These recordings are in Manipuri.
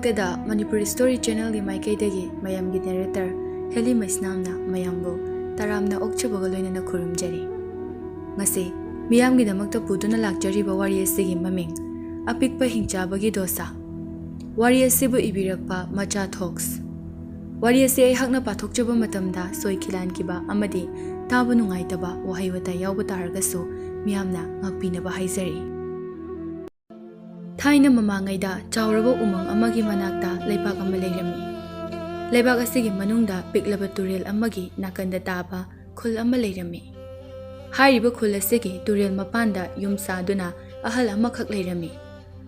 ꯃꯃꯥꯛꯇꯗ ꯃꯅꯤꯄꯨꯔꯤ ꯁ꯭ꯇꯣꯔꯤ ꯆꯦꯅꯦꯜꯒꯤ ꯃꯥꯏꯀꯩꯗꯒꯤ ꯃꯌꯥꯝꯒꯤ ꯅꯦꯔꯦꯇꯔ ꯍꯦꯂꯤ ꯃꯩꯁꯅꯥꯝꯅ ꯃꯌꯥꯝꯕꯨ ꯇꯔꯥꯝꯅ ꯑꯣꯛꯆꯕꯒ ꯂꯣꯏꯅꯅ ꯈꯨꯔꯨꯝꯖꯔꯤ꯫ ꯉꯁꯤ ꯃꯤꯌꯥꯝꯒꯤꯗꯃꯛꯇ ꯄꯨꯗꯨꯅ ꯂꯥꯛꯆꯔꯤꯕ ꯋꯥꯔꯤ ꯑꯁꯤꯒꯤ ꯃꯃꯤꯡ ꯑꯄꯤꯛꯄ ꯍꯤꯡꯆꯥꯕꯒꯤ ꯗꯣꯁꯥ꯫ ꯋꯥꯔꯤ ꯑꯁꯤꯕꯨ ꯏꯕꯤꯔꯛꯄ ꯃꯆꯥ ꯊꯣꯛꯁ꯫ ꯋꯥꯔꯤ ꯑꯁꯤ ꯑꯩꯍꯥꯛꯅ ꯄꯥꯊꯣꯛꯆꯕ ꯃꯇꯝꯗ ꯁꯣꯏꯈꯤꯂꯥꯟꯈꯤꯕ ꯑꯃꯗꯤ ꯇꯥꯕ ꯅꯨꯡꯉꯥꯏꯇꯕ ꯋꯥꯍꯩ ꯋꯥꯇꯥ ꯌꯥꯎꯕ ꯇꯥꯔꯒꯁꯨ ꯃꯤꯌꯥꯝꯅ ꯉꯥꯛꯄꯤꯅꯕ ꯍꯥꯏꯖꯔꯤ꯫ ꯊꯥꯏꯅ ꯃꯃꯥꯡꯉꯩꯗ ꯆꯥꯎꯔꯕ ꯎꯃꯪ ꯑꯃꯒꯤ ꯃꯅꯥꯛꯇ ꯂꯩꯕꯥꯛ ꯑꯃ ꯂꯩꯔꯝꯃꯤ꯫ ꯂꯩꯕꯥꯛ ꯑꯁꯤꯒꯤ ꯃꯅꯨꯡꯗ ꯄꯤꯛꯂꯕ ꯇꯨꯔꯦꯜ ꯑꯃꯒꯤ ꯅꯥꯀꯟꯗ ꯇꯥꯕ ꯈꯨꯜ ꯑꯃ ꯂꯩꯔꯝꯃꯤ꯫ ꯍꯥꯏꯔꯤꯕ ꯈꯨꯜ ꯑꯁꯤꯒꯤ ꯇꯨꯔꯦꯜ ꯃꯄꯥꯟꯗ ꯌꯨꯝ ꯁꯥꯗꯨꯅ ꯑꯍꯜ ꯑꯃꯈꯛ ꯂꯩꯔꯝꯃꯤ꯫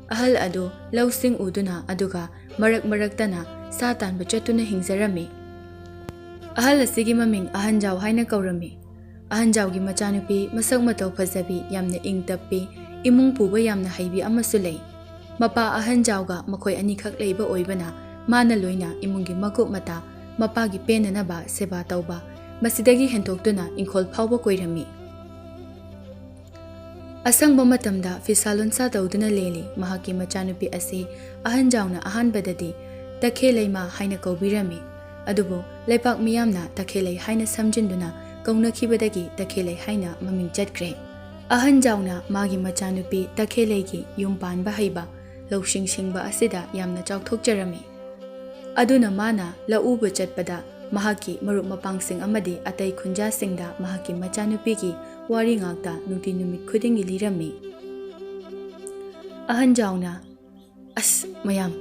ꯑꯍꯜ ꯑꯗꯨ ꯂꯧꯁꯤꯡ ꯎꯗꯨꯅ ꯑꯗꯨꯒ ꯃꯔꯛ ꯃꯔꯛꯇꯅ ꯁꯥ ꯇꯥꯟꯕ ꯆꯠꯇꯨꯅ ꯍꯤꯡꯖꯔꯝꯃꯤ꯫ ꯑꯍꯜ ꯑꯁꯤꯒꯤ ꯃꯃꯤꯡ ꯑꯍꯟꯖꯥꯎ ꯍꯥꯏꯅ ꯀꯧꯔꯝꯃꯤ꯫ ꯑꯍꯟꯖꯥꯎꯒꯤ ꯃꯆꯥꯅꯨꯄꯤ ꯃꯁꯛ ꯃꯇꯧ ꯐꯖꯕꯤ, ꯌꯥꯝꯅ ꯏꯪ ꯇꯞꯄꯤ, ꯏꯃꯨꯡ ꯄꯨꯕ ꯌꯥꯝꯅ ꯍꯩꯕꯤ ꯑꯃꯁꯨ ꯂꯩ꯫ ꯃꯄꯥ ꯑꯍꯟꯖꯥꯎꯒ ꯃꯈꯣꯏ ꯑꯅꯤꯈꯛ ꯂꯩꯕ ꯑꯣꯏꯕꯅ ꯃꯥꯅ ꯂꯣꯏꯅ ꯏꯃꯨꯡꯒꯤ ꯃꯀꯨꯞ ꯃꯇꯥ, ꯃꯄꯥꯒꯤ ꯄꯦꯟꯅꯅꯕ ꯁꯦꯕꯥ ꯇꯧꯕ, ꯃꯁꯤꯗꯒꯤ ꯍꯦꯟꯗꯣꯛꯇꯨꯅ ꯏꯪꯈꯣꯜ ꯐꯥꯎꯕ ꯀꯣꯏꯔꯝꯃꯤ꯫ ꯑꯁꯪꯕ ꯃꯇꯝꯗ ꯐꯤꯁꯥ ꯂꯣꯟꯁꯥ ꯇꯧꯗꯨꯅ ꯂꯦꯜꯂꯤ꯫ ꯃꯍꯥꯛꯀꯤ ꯃꯆꯥꯅꯨꯄꯤ ꯑꯁꯤ ꯑꯍꯟꯖꯥꯎꯅ ꯑꯍꯥꯟꯕꯗꯗꯤ ꯇꯈꯦꯜꯂꯩꯃ ꯍꯥꯏꯅ ꯀꯧꯕꯤꯔꯝꯃꯤ꯫ ꯑꯗꯨꯕꯨ ꯂꯩꯄꯥꯛ ꯃꯤꯌꯥꯝꯅ ꯇꯈꯦꯜꯂꯩ ꯍꯥꯏꯅ ꯁꯝꯖꯤꯟꯗꯨꯅ ꯀꯧꯅꯈꯤꯕꯗꯒꯤ ꯇꯈꯦꯜꯂꯩ ꯍꯥꯏꯅ ꯃꯃꯤꯡ ꯆꯠꯈ꯭ꯔꯦ꯫ ꯑꯍꯟꯖꯥꯎꯅ ꯃꯥꯒꯤ ꯃꯆꯥꯅꯨꯄꯤ ꯇꯈꯦꯜꯂꯩꯒꯤ ꯌꯨꯝ ꯄꯥꯟꯕ ꯍꯩꯕ, ꯂꯧꯁꯤꯡ ꯁꯤꯡꯕ ꯑꯁꯤꯗ ꯌꯥꯝꯅ ꯆꯥꯎꯊꯣꯛꯆꯔꯝꯃꯤ꯫ ꯑꯗꯨꯅ ꯃꯥꯅ ꯂꯧꯎꯕ ꯆꯠꯄꯗ ꯃꯍꯥꯛꯀꯤ ꯃꯔꯨꯞ ꯃꯄꯥꯡꯁꯤꯡ ꯑꯃꯗꯤ ꯑꯇꯩ ꯈꯨꯟꯖꯥꯁꯤꯡꯗ ꯃꯍꯥꯛꯀꯤ ꯃꯆꯥꯅꯨꯄꯤꯒꯤ ꯋꯥꯔꯤ ꯉꯥꯛꯇ ꯅꯨꯡꯇꯤ ꯅꯨꯃꯤꯠ ꯈꯨꯗꯤꯡꯒꯤ ꯂꯤꯔꯝꯃꯤ꯫ ꯑꯍꯟꯖꯥꯎꯅ "ꯑꯁ ꯃꯌꯥꯝ,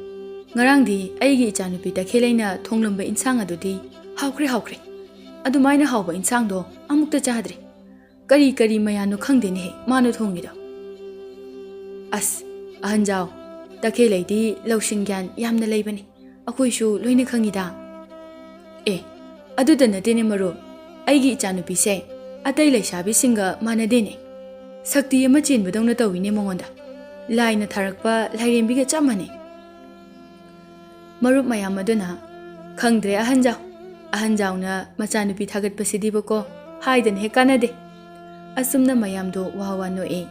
ꯉꯔꯥꯡꯗꯤ ꯑꯩꯒꯤ ꯏꯆꯥꯅꯨꯄꯤ ꯇꯈꯦꯜꯂꯩꯅ ꯊꯣꯡꯂꯝꯕ ꯏꯟꯁꯥꯡ ꯑꯗꯨꯗꯤ ꯍꯥꯎꯈ꯭ꯔꯦ꯫ ꯑꯗꯨꯃꯥꯏꯅ ꯍꯥꯎꯕ ꯏꯟꯁꯥꯡꯗꯣ ꯑꯃꯨꯛꯇ ꯆꯥꯗ꯭ꯔꯤ꯫ ꯀꯔꯤ ꯀꯔꯤ ꯃꯌꯥꯟꯅꯣ ꯈꯪꯗꯦꯅꯦꯍꯦ ꯃꯥꯅ ꯊꯣꯡꯉꯤꯗꯣ꯫ ꯑꯁ ꯑꯍꯟꯖꯥꯎ, ꯇꯈꯦꯜꯂꯩꯗꯤ ꯂꯧꯁꯤꯡ ꯒ꯭ꯌꯥꯟ ꯌꯥꯝꯅ ꯂꯩꯕꯅꯤ, ꯑꯩꯈꯣꯏꯁꯨ ꯂꯣꯏꯅ ꯈꯪꯉꯤꯗ꯫ ꯑꯦ ꯑꯗꯨꯗ ꯅꯠꯇꯦꯅꯦ ꯃꯔꯨꯞ, ꯑꯩꯒꯤ ꯏꯆꯥꯅꯨꯄꯤꯁꯦ ꯑꯇꯩ ꯂꯩꯁꯥꯕꯤꯁꯤꯡꯒ ꯃꯥꯟꯅꯗꯦꯅꯦ꯫ ꯁꯛꯇꯤ ꯑꯃ ꯆꯦꯟꯕꯗꯧꯅ ꯇꯧꯋꯤꯅꯦ ꯃꯉꯣꯟꯗ, ꯂꯥꯏꯅ ꯊꯥꯔꯛꯄ ꯂꯥꯏꯔꯦꯝꯕꯤꯒ ꯆꯞ ꯃꯥꯟꯅꯩ꯫ ꯃꯔꯨꯞ ꯃꯌꯥꯝ ꯑꯗꯨꯅ "ꯈꯪꯗ꯭ꯔꯦ ꯑꯍꯟꯖꯥꯎ, ꯑꯍꯟꯖꯥꯎꯅ ꯃꯆꯥꯅꯨꯄꯤ ꯊꯥꯒꯠꯄꯁꯤꯗꯤꯕꯀꯣ ꯍꯥꯏꯗꯅ ꯍꯦꯛ ꯀꯥꯟꯅꯗꯦ"꯫ ꯑꯁꯨꯝꯅ ꯃꯌꯥꯝꯗꯣ ꯋꯥ ꯋꯥ ꯅꯣꯛꯏ꯫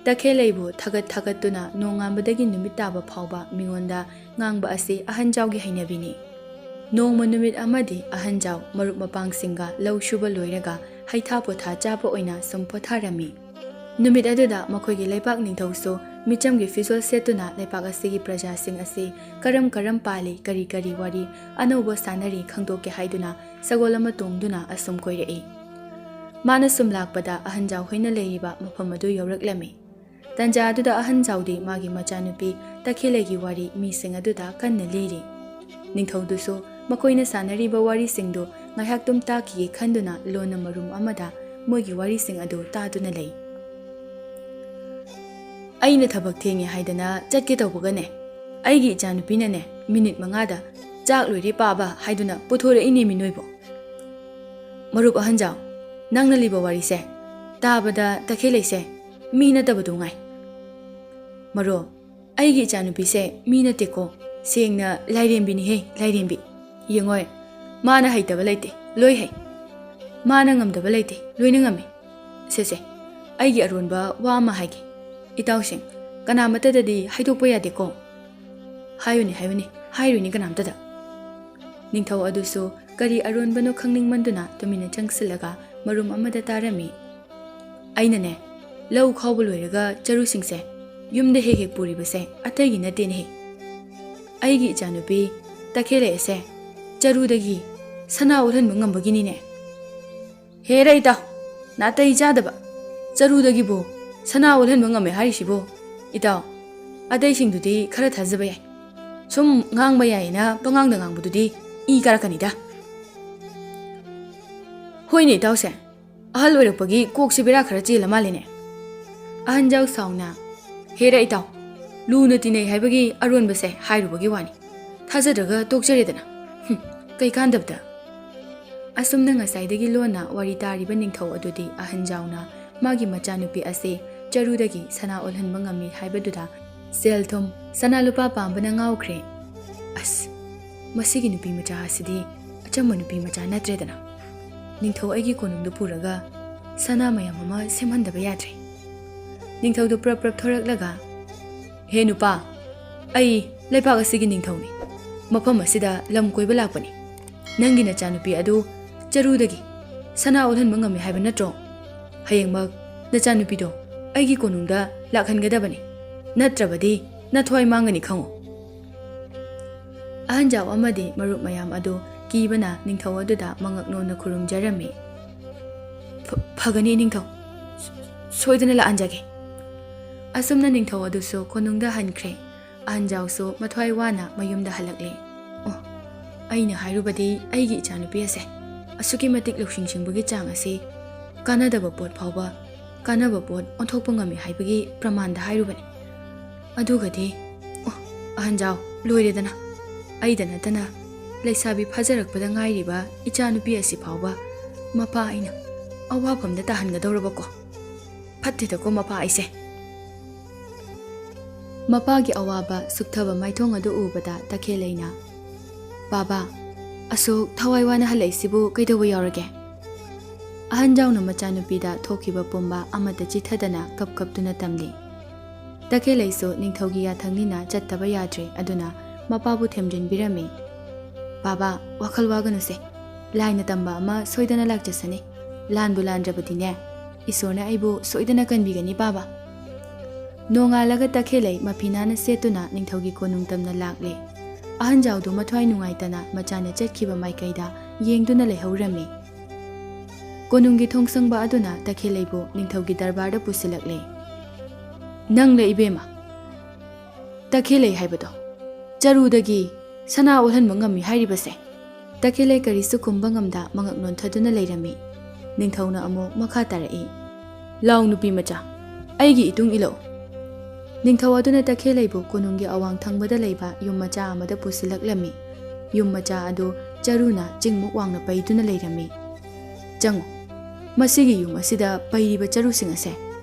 ꯇꯈꯦꯜꯂꯩꯕꯨ ꯊꯥꯒꯠꯇꯨꯅ ꯅꯣꯡꯉꯥꯟꯕꯗꯒꯤ ꯅꯨꯃꯤꯠ ꯇꯥꯕ ꯐꯥꯎꯕ ꯃꯤꯉꯣꯟꯗ ꯉꯥꯡꯕ ꯑꯁꯤ ꯑꯍꯟꯖꯥꯎꯒꯤ ꯍꯩꯅꯕꯤꯅꯤ꯫ ꯅꯣꯡꯃ ꯅꯨꯃꯤꯠ ꯑꯃꯗꯤ ꯑꯍꯟꯖꯥꯎ ꯃꯔꯨꯞ ꯃꯄꯥꯡꯁꯤꯡꯒ ꯂꯧ ꯁꯨꯕ ꯂꯣꯏꯔꯒ ꯍꯩꯊꯥ ꯄꯣꯊꯥ ꯆꯥꯕ ꯑꯣꯏꯅ ꯁꯨꯝ ꯄꯣꯊꯥꯔꯝꯃꯤ꯫ ꯅꯨꯃꯤꯠ ꯑꯗꯨꯗ ꯃꯈꯣꯏꯒꯤ ꯂꯩꯄꯥꯛ ꯅꯤꯡꯊꯧꯁꯨ ꯃꯤꯆꯝꯒꯤ ꯐꯤꯖꯣꯜ ꯁꯦꯠꯇꯨꯅ ꯂꯩꯄꯥꯛ ꯑꯁꯤꯒꯤ ꯄ꯭ꯔꯖꯥꯁꯤꯡ ꯑꯁꯤ ꯀꯔꯝ ꯄꯥꯜꯂꯤ, ꯀꯔꯤ ꯀꯔꯤ ꯋꯥꯔꯤ ꯑꯅꯧꯕ ꯁꯥꯟꯅꯔꯤ ꯈꯪꯗꯣꯛꯀꯦ ꯍꯥꯏꯗꯨꯅ ꯁꯒꯣꯜ ꯑꯃ ꯇꯣꯡꯗꯨꯅ ꯑꯁꯨꯝ ꯀꯣꯏꯔꯛꯏ꯫ ꯃꯥꯅ ꯁꯨꯝ ꯂꯥꯛꯄꯗ ꯑꯍꯟꯖꯥꯎ ꯍꯣꯏꯅ ꯂꯩꯔꯤꯕ ꯃꯐꯝ ꯑꯗꯨ ꯌꯧꯔꯛꯂꯝꯃꯤ꯫ ꯇꯟꯖꯥ ꯑꯗꯨꯗ ꯑꯍꯟꯖꯥꯎꯗꯤ ꯃꯥꯒꯤ ꯃꯆꯥꯅꯨꯄꯤ ꯇꯈꯦꯜꯂꯩꯒꯤ ꯋꯥꯔꯤ ꯃꯤꯁꯤꯡ ꯑꯗꯨꯗ ꯀꯟꯅ ꯂꯤꯔꯤ꯫ ꯅꯤꯡꯊꯧꯗꯨꯁꯨ ꯃꯈꯣꯏꯅ ꯁꯥꯟꯅꯔꯤꯕ ꯋꯥꯔꯤꯁꯤꯡꯗꯨ ꯉꯥꯏꯍꯥꯛꯇꯨꯝ ꯇꯥꯈꯤꯒꯦ ꯈꯟꯗꯨꯅ ꯂꯣꯟꯅ ꯃꯔꯨꯝ ꯑꯃꯗ ꯃꯣꯏꯒꯤ ꯋꯥꯔꯤꯁꯤꯡ ꯑꯗꯨ ꯇꯥꯗꯨꯅ ꯂꯩ꯫ "ꯑꯩꯅ ꯊꯕꯛ ꯊꯦꯡꯉꯦ ꯍꯥꯏꯗꯅ ꯆꯠꯀꯦ ꯇꯧꯕꯒꯅꯦ, ꯑꯩꯒꯤ ꯏꯆꯥꯅꯨꯄꯤꯅꯅꯦ ꯃꯤꯅꯤꯠ 5ꯗ ꯆꯥꯛ ꯂꯣꯏꯔꯦ ꯄꯥꯕ ꯍꯥꯏꯗꯨꯅ ꯄꯨꯊꯣꯔꯛꯏꯅꯦꯃꯤ ꯅꯣꯏꯕꯣ꯫ ꯃꯔꯨꯞ ꯑꯍꯟꯖꯥꯎ, ꯅꯪꯅ ꯂꯤꯕ ꯋꯥꯔꯤꯁꯦ ꯇꯥꯕꯗ ꯇꯈꯦꯜꯂꯩꯁꯦ ꯃꯤ ꯅꯠꯇꯕꯗꯨ ꯉꯥꯏ꯫ ꯃꯔꯨꯞ, ꯑꯩꯒꯤ ꯏꯆꯥꯅꯨꯄꯤꯁꯦ ꯃꯤ ꯅꯠꯇꯦꯀꯣ, ꯁꯦꯡꯅ ꯂꯥꯏꯔꯦꯝꯕꯤꯅꯤꯍꯦ, ꯂꯥꯏꯔꯦꯝꯕꯤ꯫ ꯌꯦꯡꯉꯣꯏ, ꯃꯥꯅ ꯍꯩꯇꯕ ꯂꯩꯇꯦ, ꯂꯣꯏ ꯍꯩ꯫ ꯃꯥꯅ ꯉꯝꯗꯕ ꯂꯩꯇꯦ, ꯂꯣꯏꯅ ꯉꯝꯃꯤ꯫ ꯁꯦ ꯑꯩꯒꯤ ꯑꯔꯣꯟꯕ ꯋꯥ ꯑꯃ ꯍꯥꯏꯒꯦ, ꯏꯇꯥꯎꯁꯤꯡ ꯀꯅꯥꯃꯠꯇꯗꯗꯤ ꯍꯥꯏꯗꯣꯛꯄ ꯌꯥꯗꯦꯀꯣ꯫ ꯍꯥꯏꯌꯨꯅꯦ ꯍꯥꯏꯔꯣꯏꯅꯦ ꯀꯅꯥꯝꯇꯗ꯫ ꯅꯤꯡꯊꯧ ꯑꯗꯨꯁꯨ ꯀꯔꯤ ꯑꯔꯣꯟꯕꯅꯣ ꯈꯪꯅꯤꯡꯃꯟꯗꯨꯅ ꯇꯨꯃꯤꯟꯅ ꯆꯪꯁꯤꯜꯂꯒ ꯃꯔꯨꯝ ꯑꯃꯗ ꯇꯥꯔꯝꯃꯤ꯫ "ꯑꯩꯅꯅꯦ ꯂꯧ ꯈꯥꯎꯕ ꯂꯣꯏꯔꯒ ꯆꯔꯨꯁꯤꯡꯁꯦ ꯌꯨꯝꯗ ꯍꯦꯛ ꯄꯨꯔꯤꯕꯁꯦ ꯑꯇꯩꯒꯤ ꯅꯠꯇꯦꯅꯦꯍꯦ, ꯑꯩꯒꯤ ꯏꯆꯥꯅꯨꯄꯤ ꯇꯈꯦꯜꯂꯩ ꯑꯁꯦ ꯆꯔꯨꯗꯒꯤ ꯁꯅꯥ ꯑꯣꯜꯍꯟꯕ ꯉꯝꯕꯒꯤꯅꯤꯅꯦ꯫ ꯍꯦꯔ ꯏꯇꯥꯎ, ꯅꯥꯇꯩ ꯆꯥꯗꯕ, ꯆꯔꯨꯗꯒꯤꯕꯨ ꯁꯅꯥ ꯑꯣꯜꯍꯟꯕ ꯉꯝꯃꯦ ꯍꯥꯏꯔꯤꯁꯤꯕꯨ? ꯏꯇꯥꯎ, ꯑꯇꯩꯁꯤꯡꯗꯨꯗꯤ ꯈꯔ ꯊꯥꯖꯕ ꯌꯥꯏ, ꯁꯨꯝ ꯉꯥꯡꯕ ꯌꯥꯏꯌꯦꯅ ꯄꯉꯥꯡꯗ ꯉꯥꯡꯕꯗꯨꯗꯤ ꯏ ꯀꯥꯔꯛꯀꯅꯤꯗ"꯫ "ꯍꯣꯏꯅꯦ ꯏꯇꯥꯎꯁꯦ, ꯑꯍꯜ ꯑꯣꯏꯔꯛꯄꯒꯤ ꯀꯣꯛꯁꯦ ꯕꯦꯔꯥ ꯈꯔ ꯆꯦꯜꯂ ꯃꯥꯜꯂꯦꯅꯦ"꯫ ꯑꯍꯟꯖꯥꯎ ꯁꯥꯎꯅ "ꯍꯦꯔ ꯏꯇꯥꯎ, ꯂꯨꯅ ꯇꯤꯟꯅꯩ ꯍꯥꯏꯕꯒꯤ ꯑꯔꯣꯟꯕꯁꯦ ꯍꯥꯏꯔꯨꯕꯒꯤ ꯋꯥꯅꯤ, ꯊꯥꯖꯗ꯭ꯔꯒ ꯇꯣꯛꯆꯔꯦꯗꯅ, ꯀꯩ ꯀꯥꯟꯗꯕꯗ"꯫ ꯑꯁꯨꯝꯅ ꯉꯁꯥꯏꯗꯒꯤ ꯂꯣꯟꯅ ꯋꯥꯔꯤ ꯇꯥꯔꯤꯕ ꯅꯤꯡꯊꯧ ꯑꯗꯨꯗꯤ ꯑꯍꯟꯖꯥꯎꯅ ꯃꯥꯒꯤ ꯃꯆꯥꯅꯨꯄꯤ ꯑꯁꯤ ꯆꯔꯨꯗꯒꯤ ꯁꯅꯥ ꯑꯣꯜꯍꯟꯕ ꯉꯝꯃꯤ ꯍꯥꯏꯕꯗꯨꯗ ꯁꯦꯜ ꯊꯨꯝ ꯁꯅꯥ ꯂꯨꯄꯥ ꯄꯥꯝꯕꯅ ꯉꯥꯎꯈ꯭ꯔꯦ꯫ "ꯑꯁ ꯃꯁꯤꯒꯤ ꯅꯨꯄꯤ ꯃꯆꯥ ꯑꯁꯤꯗꯤ ꯑꯆꯝꯕ ꯅꯨꯄꯤ ꯃꯆꯥ ꯅꯠꯇ꯭ꯔꯦꯗꯅ, ꯅꯤꯡꯊꯧ ꯑꯩꯒꯤ ꯀꯣꯅꯨꯡꯗ ꯄꯨꯔꯒ ꯁꯅꯥ ꯃꯌꯥꯝ ꯑꯃ ꯁꯦꯝꯍꯟꯗꯕ ꯌꯥꯗ꯭ꯔꯦ"꯫ ꯅꯤꯡꯊꯧꯗꯨ ꯄ꯭ꯔꯞ ꯊꯣꯔꯛꯂꯒ "ꯍꯦ ꯅꯨꯄꯥ, ꯑꯩ ꯂꯩꯄꯥꯛ ꯑꯁꯤꯒꯤ ꯅꯤꯡꯊꯧꯅꯤ ꯃꯐꯝ ꯑꯁꯤꯗ ꯂꯝ ꯀꯣꯏꯕ ꯂꯥꯛꯄꯅꯤ ꯅꯪꯒꯤ ꯅꯆꯥꯅꯨꯄꯤ ꯑꯗꯨ ꯆꯔꯨꯗꯒꯤ ꯁꯅꯥ ꯑꯣꯜꯍꯟꯕ ꯉꯝꯃꯤ ꯍꯥꯏꯕ ꯅꯠꯇ꯭ꯔꯣ ꯍꯌꯦꯡꯃꯛ ꯅꯆꯥꯅꯨꯄꯤꯗꯣ ꯑꯩꯒꯤ ꯀꯣꯅꯨꯡꯗ ꯂꯥꯛꯍꯟꯒꯗꯕꯅꯤ ꯅꯠꯇ꯭ꯔꯕꯗꯤ ꯅꯊ꯭ꯋꯥꯏ ꯃꯥꯡꯒꯅꯤ ꯈꯪꯉꯨ ꯑꯍꯟꯖꯥꯎ ꯑꯃꯗꯤ ꯃꯔꯨꯞ ꯃꯌꯥꯝ ꯑꯗꯨ ꯀꯤꯕꯅ ꯅꯤꯡꯊꯧ ꯑꯗꯨꯗ ꯃꯉꯛꯅꯣꯟꯅ ꯈꯨꯔꯨꯝꯖꯔꯝꯃꯤ ꯐꯒꯅꯤ ꯅꯤꯡꯊꯧ ꯁꯣꯏꯗꯅ ꯂꯥꯛꯍꯟꯖꯒꯦ ꯑꯁꯨꯝꯅ ꯅꯤꯡꯊꯧ ꯑꯗꯨꯁꯨ ꯀꯣꯅꯨꯡꯗ ꯍꯟꯈ꯭ꯔꯦ ꯑꯍꯟꯖꯥꯎꯁꯨ ꯃꯊ꯭ꯋꯥꯏ ꯋꯥꯅ ꯃꯌꯨꯝꯗ ꯍꯜꯂꯛꯂꯦ ꯑꯣ ꯑꯩꯅ ꯍꯥꯏꯔꯨꯕꯗꯤ ꯑꯩꯒꯤ ꯏꯆꯥꯅꯨꯄꯤ ꯑꯁꯦ ꯑꯁꯨꯛꯀꯤ ꯃꯇꯤꯛ ꯂꯧꯁꯤꯡ ꯁꯤꯡꯕꯒꯤ ꯆꯥꯡ ꯑꯁꯤ ꯀꯥꯟꯅꯗꯕ ꯄꯣꯠ ꯐꯥꯎꯕ ꯀꯥꯟꯅꯕ ꯄꯣꯠ ꯑꯣꯟꯊꯣꯛꯄ ꯉꯝꯃꯤ ꯍꯥꯏꯕꯒꯤ ꯄ꯭ꯔꯃꯥꯟꯗ ꯍꯥꯏꯔꯨꯕꯅꯤ ꯑꯗꯨꯒꯗꯤ ꯑꯣ ꯑꯍꯟꯖꯥꯎ ꯂꯣꯏꯔꯦꯗꯅ ꯑꯩꯗ ꯅꯠꯇꯅ ꯂꯩꯁꯥꯕꯤ ꯐꯥꯖꯔꯛꯄꯗ ꯉꯥꯏꯔꯤꯕ ꯏꯆꯥꯅꯨꯄꯤ ꯑꯁꯤ ꯐꯥꯎꯕ ꯃꯄꯥ ꯑꯩꯅ ꯑꯋꯥꯐꯝꯗ ꯇꯥꯍꯟꯒꯗꯧꯔꯕꯀꯣ ꯐꯠꯇꯦꯗꯀꯣ ꯃꯄꯥ ꯑꯩꯁꯦ ꯃꯄꯥꯒꯤ ꯑꯋꯥꯕ ꯁꯨꯛꯊꯕ ꯃꯥꯏꯊꯣꯡ ꯑꯗꯨ ꯎꯕꯗ ꯇꯈꯦꯜꯂꯩꯅ ꯕꯥꯕꯥ ꯑꯁꯨꯛ ꯊꯋꯥꯏ ꯋꯥꯅ ꯍꯜꯂꯛꯏꯁꯤꯕꯨ ꯀꯩꯗꯧꯕ ꯌꯥꯎꯔꯒꯦ ꯑꯍꯟꯖꯥꯎꯅ ꯃꯆꯥꯅꯨꯄꯤꯗ ꯊꯣꯛꯈꯤꯕ ꯄꯨꯝꯕ ꯑꯃꯠꯇ ꯆꯤꯊꯗꯅ ꯀꯞꯇꯨꯅ ꯇꯝꯂꯤ ꯇꯈꯦꯜꯂꯩꯁꯨ ꯅꯤꯡꯊꯧꯒꯤ ꯌꯥꯊꯪꯅꯤꯅ ꯆꯠꯇꯕ ꯌꯥꯗ꯭ꯔꯦ ꯑꯗꯨꯅ ꯃꯄꯥꯕꯨ ꯊꯦꯝꯖꯤꯟꯕꯤꯔꯝꯃꯤ ꯕꯥꯕꯥ ꯋꯥꯈꯜ ꯋꯥꯒꯅꯨꯁꯦ ꯂꯥꯏꯅ ꯇꯝꯕ ꯑꯃ ꯁꯣꯏꯗꯅ ꯂꯥꯛꯆꯁꯅꯤ ꯂꯥꯟꯕꯨ ꯂꯥꯟꯗ꯭ꯔꯕꯗꯤꯅꯦ ꯏꯁꯣꯔꯅ ꯑꯩꯕꯨ ꯁꯣꯏꯗꯅ ꯀꯟꯕꯤꯒꯅꯤ ꯕꯥꯕꯥ ꯅꯣꯡꯉꯥꯜꯂꯒ ꯇꯈꯦꯜꯂꯩ ꯃꯐꯤꯅꯥꯅ ꯁꯦꯠꯇꯨꯅ ꯅꯤꯡꯊꯧꯒꯤ ꯀꯣꯅꯨꯡ ꯇꯝꯅ ꯂꯥꯛꯂꯦ ꯑꯍꯟꯖꯥꯎꯗꯨ ꯃꯊ꯭ꯋꯥꯏ ꯅꯨꯡꯉꯥꯏꯇꯅ ꯃꯆꯥꯅ ꯆꯠꯈꯤꯕ ꯃꯥꯏꯀꯩꯗ ꯌꯦꯡꯗꯨꯅ ꯂꯩꯍꯧꯔꯝꯃꯤ ꯀꯣꯅꯨꯡꯒꯤ ꯊꯣꯡꯁꯪꯕ ꯑꯗꯨꯅ ꯇꯈꯦꯜꯂꯩꯕꯨ ꯅꯤꯡꯊꯧꯒꯤ ꯗꯔꯕꯥꯔꯗ ꯄꯨꯁꯤꯜꯂꯛꯂꯦ ꯅꯪꯂ ꯏꯕꯦꯝꯃ ꯇꯈꯦꯜꯂꯩ ꯍꯥꯏꯕꯗꯣ ꯆꯔꯨꯗꯒꯤ ꯁꯅꯥ ꯑꯣꯜꯍꯟꯕ ꯉꯝꯃꯤ ꯍꯥꯏꯔꯤꯕꯁꯦ ꯇꯈꯦꯜꯂꯩ ꯀꯔꯤꯁꯨ ꯈꯨꯝꯕ ꯉꯝꯗ ꯃꯉꯛ ꯅꯣꯟꯊꯗꯨꯅ ꯂꯩꯔꯝꯃꯤ ꯅꯤꯡꯊꯧꯅ ꯑꯃꯨꯛ ꯃꯈꯥ ꯇꯥꯔꯛꯏ ꯂꯥꯎ ꯅꯨꯄꯤ ꯃꯆꯥ ꯑꯩꯒꯤ ꯏꯇꯨꯡ ꯏꯜꯂꯛꯎ ꯅꯤꯡꯊꯧ ꯑꯗꯨꯅ ꯇꯈꯦꯜꯂꯩꯕꯨ ꯀꯣꯅꯨꯡꯒꯤ ꯑꯋꯥꯡ ꯊꯪꯕꯗ ꯂꯩꯕ ꯌꯨꯝ ꯃꯆꯥ ꯑꯃꯗ ꯄꯨꯁꯤꯜꯂꯛꯂꯝꯃꯤ ꯌꯨꯝ ꯃꯆꯥ ꯑꯗꯨ ꯆꯔꯨꯅ ꯆꯤꯡꯃꯨꯛ ꯋꯥꯡꯅ ꯄꯩꯗꯨꯅ ꯂꯩꯔꯝꯃꯤ ꯆꯪꯉꯨ ꯃꯁꯤꯒꯤ ꯌꯨꯝ ꯑꯁꯤꯗ ꯄꯩꯔꯤꯕ ꯆꯔꯨꯁꯤꯡ ꯑꯁꯦ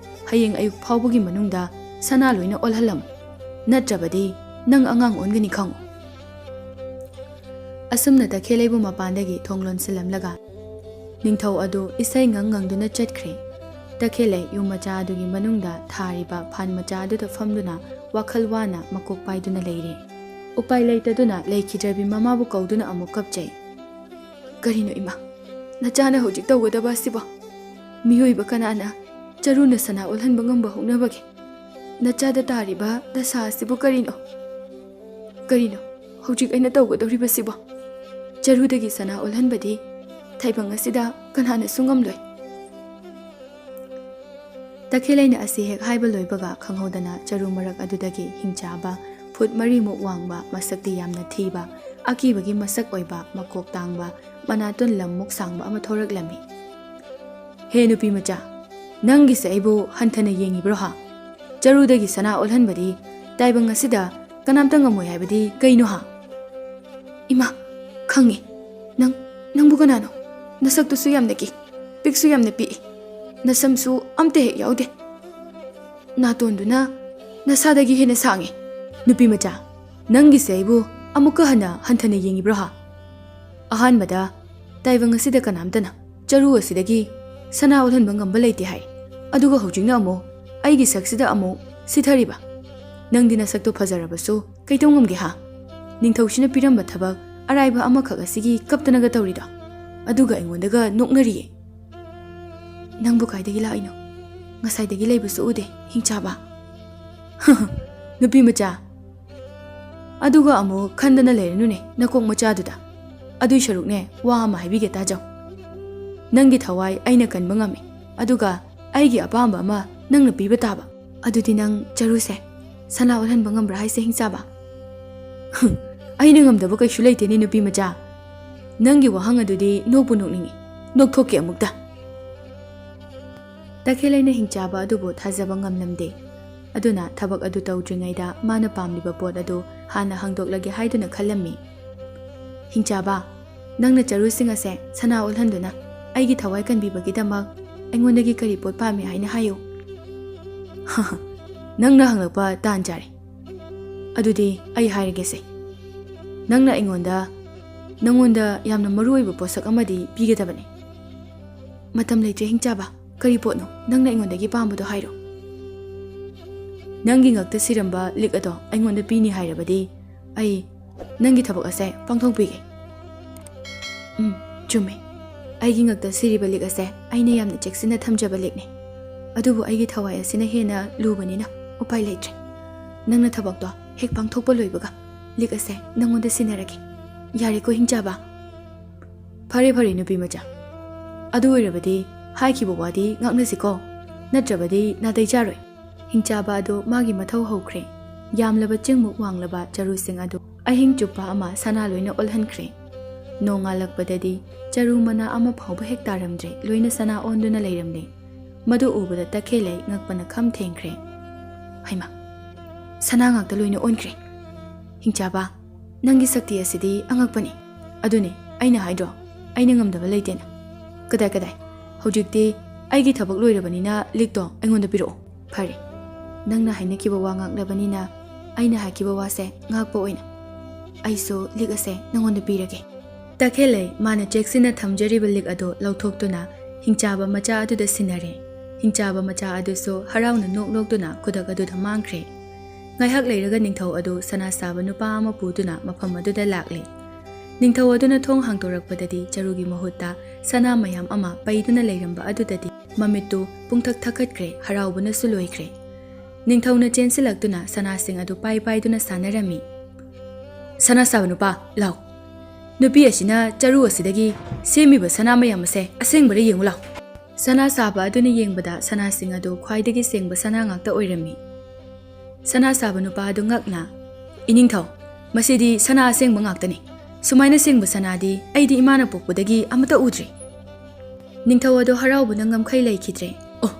ꯍꯌꯦꯡ ꯑꯌꯨꯛ ꯐꯥꯎꯕꯒꯤ ꯃꯅꯨꯡꯗ ꯁꯅꯥ ꯂꯣꯏꯅ ꯑꯣꯜꯍꯜꯂꯝꯃꯨ ꯅꯠꯇ꯭ꯔꯕꯗꯤ ꯅꯪ ꯑꯉꯥꯡ ꯑꯣꯟꯒꯅꯤ ꯈꯪꯉꯨ ꯑꯁꯨꯝꯅ ꯇꯈꯦꯜꯂꯩꯕꯨ ꯃꯄꯥꯟꯗꯒꯤ ꯊꯣꯡ ꯂꯣꯟꯁꯤꯜꯂꯝꯂꯒ ꯅꯤꯡꯊꯧ ꯑꯗꯨ ꯏꯁꯩ ꯉꯪꯗꯨꯅ ꯆꯠꯈ꯭ꯔꯦ ꯇꯈꯦꯜꯂꯩ ꯌꯨꯝ ꯃꯆꯥ ꯑꯗꯨꯒꯤ ꯃꯅꯨꯡꯗ ꯊꯥꯔꯤꯕ ꯐꯥꯟ ꯃꯆꯥ ꯑꯗꯨꯗ ꯐꯝꯗꯨꯅ ꯋꯥꯈꯜ ꯋꯥꯅ ꯃꯀꯣꯛ ꯄꯥꯏꯗꯨꯅ ꯂꯩꯔꯦ ꯎꯄꯥꯏ ꯂꯩꯇꯗꯨꯅ ꯂꯩꯈꯤꯗ꯭ꯔꯕꯤ ꯃꯃꯥꯕꯨ ꯀꯧꯗꯨꯅ ꯑꯃꯨꯛ ꯀꯞꯆꯩ ꯀꯔꯤꯅꯣ ꯏꯃꯥ ꯅꯆꯥꯅ ꯍꯧꯖꯤꯛ ꯇꯧꯒꯗꯕ ꯑꯁꯤꯕꯣ ꯃꯤꯑꯣꯏꯕ ꯀꯅꯥꯅ ꯆꯔꯨꯅ ꯁꯅꯥ ꯑꯣꯜꯍꯟꯕ ꯉꯝꯕ ꯍꯧꯅꯕꯒꯦ ꯅꯆꯥꯗ ꯇꯥꯔꯤꯕ ꯗꯁꯥ ꯑꯁꯤꯕꯨ ꯀꯔꯤꯅꯣ ꯍꯧꯖꯤꯛ ꯑꯩꯅ ꯇꯧꯒꯗꯧꯔꯤꯕꯁꯤꯕꯣ ꯆꯔꯨꯗꯒꯤ ꯁꯅꯥ ꯑꯣꯜꯍꯟꯕꯗꯤ ꯊꯩꯕꯪ ꯑꯁꯤꯗ ꯀꯅꯥꯅꯁꯨ ꯉꯝꯂꯣꯏ ꯇꯈꯦꯜꯂꯩꯅ ꯑꯁꯤ ꯍꯦꯛ ꯍꯥꯏꯕ ꯂꯣꯏꯕꯒ ꯈꯪꯍꯧꯗꯅ ꯆꯔꯨ ꯃꯔꯛ ꯑꯗꯨꯗꯒꯤ ꯍꯤꯡꯆꯥꯕ ꯐꯨꯠ 4 ꯋꯥꯡꯕ ꯃꯁꯛꯇꯤ ꯌꯥꯝꯅ ꯊꯤꯕ ꯑꯀꯤꯕꯒꯤ ꯃꯁꯛ ꯑꯣꯏꯕ ꯃꯀꯣꯛ ꯇꯥꯡꯕ ꯃꯅꯥꯇꯣꯟ ꯂꯝꯃꯨꯛ ꯁꯥꯡꯕ ꯑꯃ ꯊꯣꯔꯛꯂꯝꯃꯤ ꯍꯦ ꯅꯨꯄꯤ ꯃꯆꯥ ꯅꯪꯒꯤꯁꯦ ꯑꯩꯕꯨ ꯍꯟꯊꯅ ꯌꯦꯡꯉꯤꯕ꯭ꯔꯣ ꯍꯥ ꯆꯔꯨꯗꯒꯤ ꯁꯅꯥ ꯑꯣꯜꯍꯟꯕꯗꯤ ꯇꯥꯏꯕꯪ ꯑꯁꯤꯗ ꯀꯅꯥꯝꯇ ꯉꯝꯃꯣꯏ ꯍꯥꯏꯕꯗꯤ ꯀꯩꯅꯣ ꯍꯥ ꯏꯃꯥ ꯈꯪꯉꯤ ꯅꯪꯕꯨ ꯀꯅꯥꯅꯣ ꯅꯁꯛꯇꯨꯁꯨ ꯌꯥꯝꯅ ꯀꯤ ꯄꯤꯛꯁꯨ ꯌꯥꯝꯅ ꯄꯤꯛꯏ ꯅꯁꯝꯁꯨ ꯑꯝꯇ ꯍꯦꯛ ꯌꯥꯎꯗꯦ ꯅꯥꯇꯣꯟꯗꯨꯅ ꯅꯁꯥꯗꯒꯤ ꯍꯦꯟꯅ ꯁꯥꯡꯉꯤ ꯅꯨꯄꯤ ꯃꯆꯥ ꯅꯪꯒꯤꯁꯦ ꯑꯩꯕꯨ ꯑꯃꯨꯛꯀ ꯍꯟꯊꯅ ꯌꯦꯡꯉꯤꯕ꯭ꯔꯣ ꯍꯥ ꯑꯍꯥꯟꯕꯗ ꯇꯥꯏꯕꯪ ꯑꯁꯤꯗ ꯀꯅꯥꯝꯇꯅ ꯆꯔꯨ ꯑꯁꯤꯗꯒꯤ ꯁꯅꯥ ꯑꯣꯜꯍꯟꯕ ꯉꯝꯕ ꯂꯩꯇꯦ ꯍꯥꯏ ꯑꯗꯨꯒ ꯍꯧꯖꯤꯛꯅ ꯑꯃꯨꯛ ꯑꯩꯒꯤ ꯁꯛꯁꯤꯗ ꯑꯃꯨꯛ ꯁꯤꯊꯔꯤꯕ ꯅꯪꯗꯤ ꯅꯁꯛꯇꯣ ꯐꯖꯔꯕꯁꯨ ꯀꯩꯗꯧ ꯉꯝꯒꯦ ꯍꯥ ꯅꯤꯡꯊꯧꯁꯤꯅ ꯄꯤꯔꯝꯕ ꯊꯕꯛ ꯑꯔꯥꯏꯕ ꯑꯃꯈꯛ ꯑꯁꯤꯒꯤ ꯀꯞꯇꯅꯒ ꯇꯧꯔꯤꯗꯣ ꯑꯗꯨꯒ ꯑꯩꯉꯣꯟꯗꯒ ꯅꯣꯛꯅꯔꯤꯌꯦ ꯅꯪꯕꯨ ꯀꯥꯏꯗꯒꯤ ꯂꯥꯛꯏꯅꯣ ꯉꯁꯥꯏꯗꯒꯤ ꯂꯩꯕꯁꯨ ꯎꯗꯦ ꯍꯤꯡꯆꯥꯕ ꯅꯨꯄꯤ ꯃꯆꯥ ꯑꯗꯨꯒ ꯑꯃꯨꯛ ꯈꯟꯗꯅ ꯂꯩꯔꯅꯨꯅꯦ ꯅꯀꯣꯛ ꯃꯆꯥꯗꯨꯗ ꯑꯗꯨꯏ ꯁꯔꯨꯛꯅꯦ ꯋꯥ ꯑꯃ ꯍꯥꯏꯕꯤꯒꯦ ꯇꯥꯖꯧ ꯅꯪꯒꯤ ꯊꯋꯥꯏ ꯑꯩꯅ ꯀꯟꯕ ꯉꯝꯃꯤ ꯑꯗꯨꯒ ꯑꯩꯒꯤ ꯑꯄꯥꯝꯕ ꯑꯃ ꯅꯪꯅ ꯄꯤꯕ ꯇꯥꯕ ꯑꯗꯨꯗꯤ ꯅꯪ ꯆꯔꯨꯁꯦ ꯁꯅꯥ ꯑꯣꯜꯍꯟꯕ ꯉꯝꯕ꯭ꯔꯥ ꯍꯥꯏꯁꯦ ꯍꯤꯡꯆꯥꯕ ꯑꯩꯅ ꯉꯝꯗꯕ ꯀꯩꯁꯨ ꯂꯩꯇꯦꯅꯦ ꯅꯨꯄꯤ ꯃꯆꯥ ꯅꯪꯒꯤ ꯋꯥꯍꯪ ꯑꯗꯨꯗꯤ ꯅꯣꯛꯄꯨ ꯅꯣꯛꯅꯤꯡꯉꯤ ꯅꯣꯛꯊꯣꯛꯀꯦ ꯑꯃꯨꯛꯇ ꯇꯈꯦꯜꯂꯩꯅ ꯍꯤꯡꯆꯥꯕ ꯑꯗꯨꯕꯨ ꯊꯥꯖꯕ ꯉꯝꯂꯝꯗꯦ ꯑꯗꯨꯅ ꯊꯕꯛ ꯑꯗꯨ ꯇꯧꯗ꯭ꯔꯤꯉꯩꯗ ꯃꯥꯅ ꯄꯥꯝꯂꯤꯕ ꯄꯣꯠ ꯑꯗꯨ ꯍꯥꯟꯅ ꯍꯪꯗꯣꯛꯂꯒꯦ ꯍꯥꯏꯗꯨꯅ ꯈꯜꯂꯝꯃꯤ ꯍꯤꯡꯆꯥꯕ ꯅꯪꯅ ꯆꯔꯨꯁꯤꯡ ꯑꯁꯦ ꯁꯅꯥ ꯑꯣꯜꯍꯟꯗꯨꯅ ꯑꯩꯒꯤ ꯊꯋꯥꯏ ꯀꯟꯕꯤꯕꯒꯤꯗꯃꯛ ꯑꯩꯉꯣꯟꯗꯒꯤ ꯀꯔꯤ ꯄꯣꯠ ꯄꯥꯝꯃꯤ ꯍꯥꯏꯅ ꯍꯥꯏꯌꯨ ꯅꯪꯅ ꯍꯪꯂꯛꯄ ꯇꯥꯟ ꯆꯥꯔꯦ ꯑꯗꯨꯗꯤ ꯑꯩ ꯍꯥꯏꯔꯒꯦꯁꯦ ꯅꯪꯅ ꯅꯪꯉꯣꯟꯗ ꯌꯥꯝꯅ ꯃꯔꯨꯑꯣꯏꯕ ꯄꯣꯠꯁꯛ ꯑꯃꯗꯤ ꯄꯤꯒꯗꯕꯅꯤ ꯃꯇꯝ ꯂꯩꯇ꯭ꯔꯦ ꯍꯤꯡꯆꯥꯕ ꯀꯔꯤ ꯄꯣꯠꯅꯣ ꯅꯪꯅ ꯑꯩꯉꯣꯟꯗꯒꯤ ꯄꯥꯝꯕꯗꯣ ꯍꯥꯏꯔꯣ ꯅꯪꯒꯤ ꯉꯛꯇ ꯁꯤꯔꯝꯕ ꯂꯤꯛ ꯑꯗꯣ ꯑꯩꯉꯣꯟꯗ ꯄꯤꯅꯤ ꯍꯥꯏꯔꯕꯗꯤ ꯑꯩ ꯅꯪꯒꯤ ꯊꯕꯛ ꯑꯁꯦ ꯄꯥꯡꯊꯣꯛꯄꯤꯒꯦ. ꯆꯨꯝꯃꯦ. ꯑꯩꯒꯤ ꯉꯛꯇ ꯁꯤꯔꯤꯕ ꯂꯤꯛ ꯑꯁꯦ ꯑꯩꯅ ꯌꯥꯝꯅ ꯆꯦꯛꯁꯤꯟꯅ ꯊꯝꯖꯕ ꯂꯤꯛꯅꯤ. ꯑꯗꯨꯕꯨ ꯑꯩꯒꯤ ꯊꯋꯥꯏ ꯑꯁꯤꯅ ꯍꯦꯟꯅ ꯂꯨꯕꯅꯤꯅ ꯎꯄꯥꯏ ꯂꯩꯇ꯭ꯔꯦ. ꯅꯪꯅ ꯊꯕꯛꯇꯣ ꯍꯦꯛ ꯄꯥꯡꯊꯣꯛꯄ ꯂꯣꯏꯕꯒ ꯂꯤꯛ ꯑꯁꯦ ꯅꯪꯉꯣꯟꯗ ꯁꯤꯟꯅꯔꯒꯦ. ꯌꯥꯔꯦꯀꯣ ꯍꯤꯡꯆꯥꯕ? ꯐꯔꯦ ꯐꯔꯦ ꯅꯨꯄꯤ ꯃꯆꯥ. ꯑꯗꯨ ꯑꯣꯏꯔꯕꯗꯤ ꯍꯥꯏꯈꯤꯕ ꯋꯥꯗꯤ ꯉꯥꯛꯅꯁꯤꯀꯣ, ꯅꯠꯇ꯭ꯔꯕꯗꯤ ꯅꯥꯇꯩ ꯆꯥꯔꯣꯏ. ꯍꯤꯡꯆꯥꯕ ꯑꯗꯨ ꯃꯥꯒꯤ ꯃꯊꯧ ꯍꯧꯈ꯭ꯔꯦ. ꯌꯥꯝꯂꯕ ꯆꯤꯡꯃꯨꯛ ꯋꯥꯡꯂꯕ ꯆꯔꯨꯁꯤꯡ ꯑꯗꯨ ꯑꯍꯤꯡ ꯆꯨꯞꯄ ꯑꯃ ꯁꯅꯥ ꯂꯣꯏꯅ ꯑꯣꯜꯍꯟꯈ꯭ꯔꯦ. ꯅꯣꯡꯉꯥꯜꯂꯛꯄꯗꯗꯤ ꯆꯔꯨ ꯃꯅꯥ ꯑꯃ ꯐꯥꯎꯕ ꯍꯦꯛ ꯇꯥꯔꯝꯗ꯭ꯔꯦ, ꯂꯣꯏꯅ ꯁꯅꯥ ꯑꯣꯟꯗꯨꯅ ꯂꯩꯔꯝꯂꯦ. ꯃꯗꯨ ꯎꯕꯗ ꯇꯈꯦꯜꯂꯩ ꯉꯛꯄꯅ ꯈꯝ ꯊꯦꯡꯈ꯭ꯔꯦ. ꯍꯩꯃꯥ, ꯁꯅꯥ ꯉꯥꯛꯇ ꯂꯣꯏꯅ ꯑꯣꯟꯈ꯭ꯔꯦ. ꯍꯤꯡꯆꯥꯕ, ꯅꯪꯒꯤ ꯁꯛꯇꯤ ꯑꯁꯤꯗꯤ ꯑꯉꯛꯄꯅꯤ. ꯑꯗꯨꯅꯦ ꯑꯩꯅ ꯍꯥꯏꯗ꯭ꯔꯣ, ꯑꯩꯅ ꯉꯝꯗꯕ ꯂꯩꯇꯦꯅ. ꯀꯗꯥꯏ ꯍꯧꯖꯤꯛꯇꯤ ꯑꯩꯒꯤ ꯊꯕꯛ ꯂꯣꯏꯔꯕꯅꯤನ ꯂꯤꯛꯇꯣ ꯑꯩꯉꯣꯟꯗ ꯄꯤꯔꯛꯑꯣ. ꯐꯔꯦ, ꯅꯪꯅ ꯍꯥꯏꯅꯈꯤꯕ ꯋꯥ ꯉꯥꯛꯂꯕꯅꯤꯅ ꯑꯩꯅ ꯍꯥꯏꯈꯤꯕ ꯋꯥꯁꯦ ꯉꯥꯛꯄ ꯑꯣꯏꯅ ꯑꯩꯁꯨ ꯂꯤꯛ ꯑꯁꯦ ꯅꯪꯉꯣꯟꯗ ꯄꯤꯔꯒꯦ. ꯇꯈꯦꯜꯂꯩ ꯃꯥꯅ ꯆꯦꯛꯁꯤꯟꯅ ꯊꯝꯖꯔꯤꯕ ꯂꯤꯛ ꯑꯗꯨ ꯂꯧꯊꯣꯛꯇꯨꯅ ꯍꯤꯡꯆꯥꯕ ꯃꯆꯥ ꯑꯗꯨꯗ ꯁꯤꯟꯅꯔꯦ. ꯍꯤꯡꯆꯥꯕ ꯃꯆꯥ ꯑꯗꯨꯁꯨ ꯍꯔꯥꯎꯅ ꯅꯣꯛꯇꯨꯅ ꯈꯨꯗꯛ ꯑꯗꯨꯗ ꯃꯥꯡꯈ꯭ꯔꯦ. ꯉꯥꯏꯍꯥꯛ ꯂꯩꯔꯒ ꯅꯤꯡꯊꯧ ꯑꯗꯨ ꯁꯅꯥ ꯁꯥꯕ ꯅꯨꯄꯥ ꯑꯃ ꯄꯨꯗꯨꯅ ꯃꯐꯝ ꯑꯗꯨꯗ ꯂꯥꯛꯂꯦ. ꯅꯤꯡꯊꯧ ꯑꯗꯨꯅ ꯊꯣꯡ ꯍꯥꯡꯗꯣꯔꯛꯄꯗꯗꯤ ꯆꯔꯨꯒꯤ ꯃꯍꯨꯠꯇ ꯁꯅꯥ ꯃꯌꯥꯝ ꯑꯃ ꯄꯩꯗꯨꯅ ꯂꯩꯔꯝꯕ ꯑꯗꯨꯗꯗꯤ ꯃꯃꯤꯠꯇꯨ ꯄꯨꯡꯊꯛ ꯊꯛꯀꯠꯈ꯭ꯔꯦ, ꯍꯔꯥꯎꯕꯅꯁꯨ ꯂꯣꯏꯈ꯭ꯔꯦ. ꯅꯤꯡꯊꯧꯅ ꯆꯦꯟꯁꯤꯜꯂꯛꯇꯨꯅ ꯁꯅꯥꯁꯤꯡ ꯑꯗꯨ ꯄꯥꯏꯗꯨꯅ ꯁꯥꯟꯅꯔꯝꯃꯤ. ꯁꯅꯥ ꯁꯥꯕ ꯅꯨꯄꯥ, ꯂꯥꯎ. ꯅꯨꯄꯤ ꯑꯁꯤꯅ ꯆꯔꯨ ꯑꯁꯤꯗꯒꯤ ꯁꯦꯝꯃꯤꯕ ꯁꯅꯥ ꯃꯌꯥꯝ ꯑꯁꯦ ꯑꯁꯦꯡꯕꯔ ꯌꯦꯡꯉꯨ ꯂꯥꯎ. ꯁꯅꯥ ꯁꯥꯕ ꯑꯗꯨꯅ ꯌꯦꯡꯕꯗ ꯁꯅꯥꯁꯤꯡ ꯑꯗꯨ ꯈ꯭ꯋꯥꯏꯗꯒꯤ ꯁꯦꯡꯕ ꯁꯅꯥ ꯉꯥꯛꯇ ꯑꯣꯏꯔꯝꯃꯤ. ꯁꯅꯥ ꯁꯥꯕ ꯅꯨꯄꯥ ꯑꯗꯨ ꯉꯛꯅ, ꯏꯅꯤꯡꯊꯧ, ꯃꯁꯤꯗꯤ ꯁꯅꯥ ꯑꯁꯦꯡꯕ ꯉꯥꯛꯇꯅꯤ. ꯁꯨꯃꯥꯏꯅ ꯁꯦꯡꯕ ꯁꯅꯥꯗꯤ ꯑꯩꯗꯤ ꯏꯃꯥꯅ ꯄꯣꯛꯄꯗꯒꯤ ꯑꯃꯠꯇ ꯎꯗ꯭ꯔꯤ. ꯅꯤꯡꯊꯧ ꯑꯗꯨ ꯍꯔꯥꯎꯕꯅ ꯉꯝꯈꯩ ꯂꯩꯈꯤꯗ꯭ꯔꯦ. ꯑꯣ,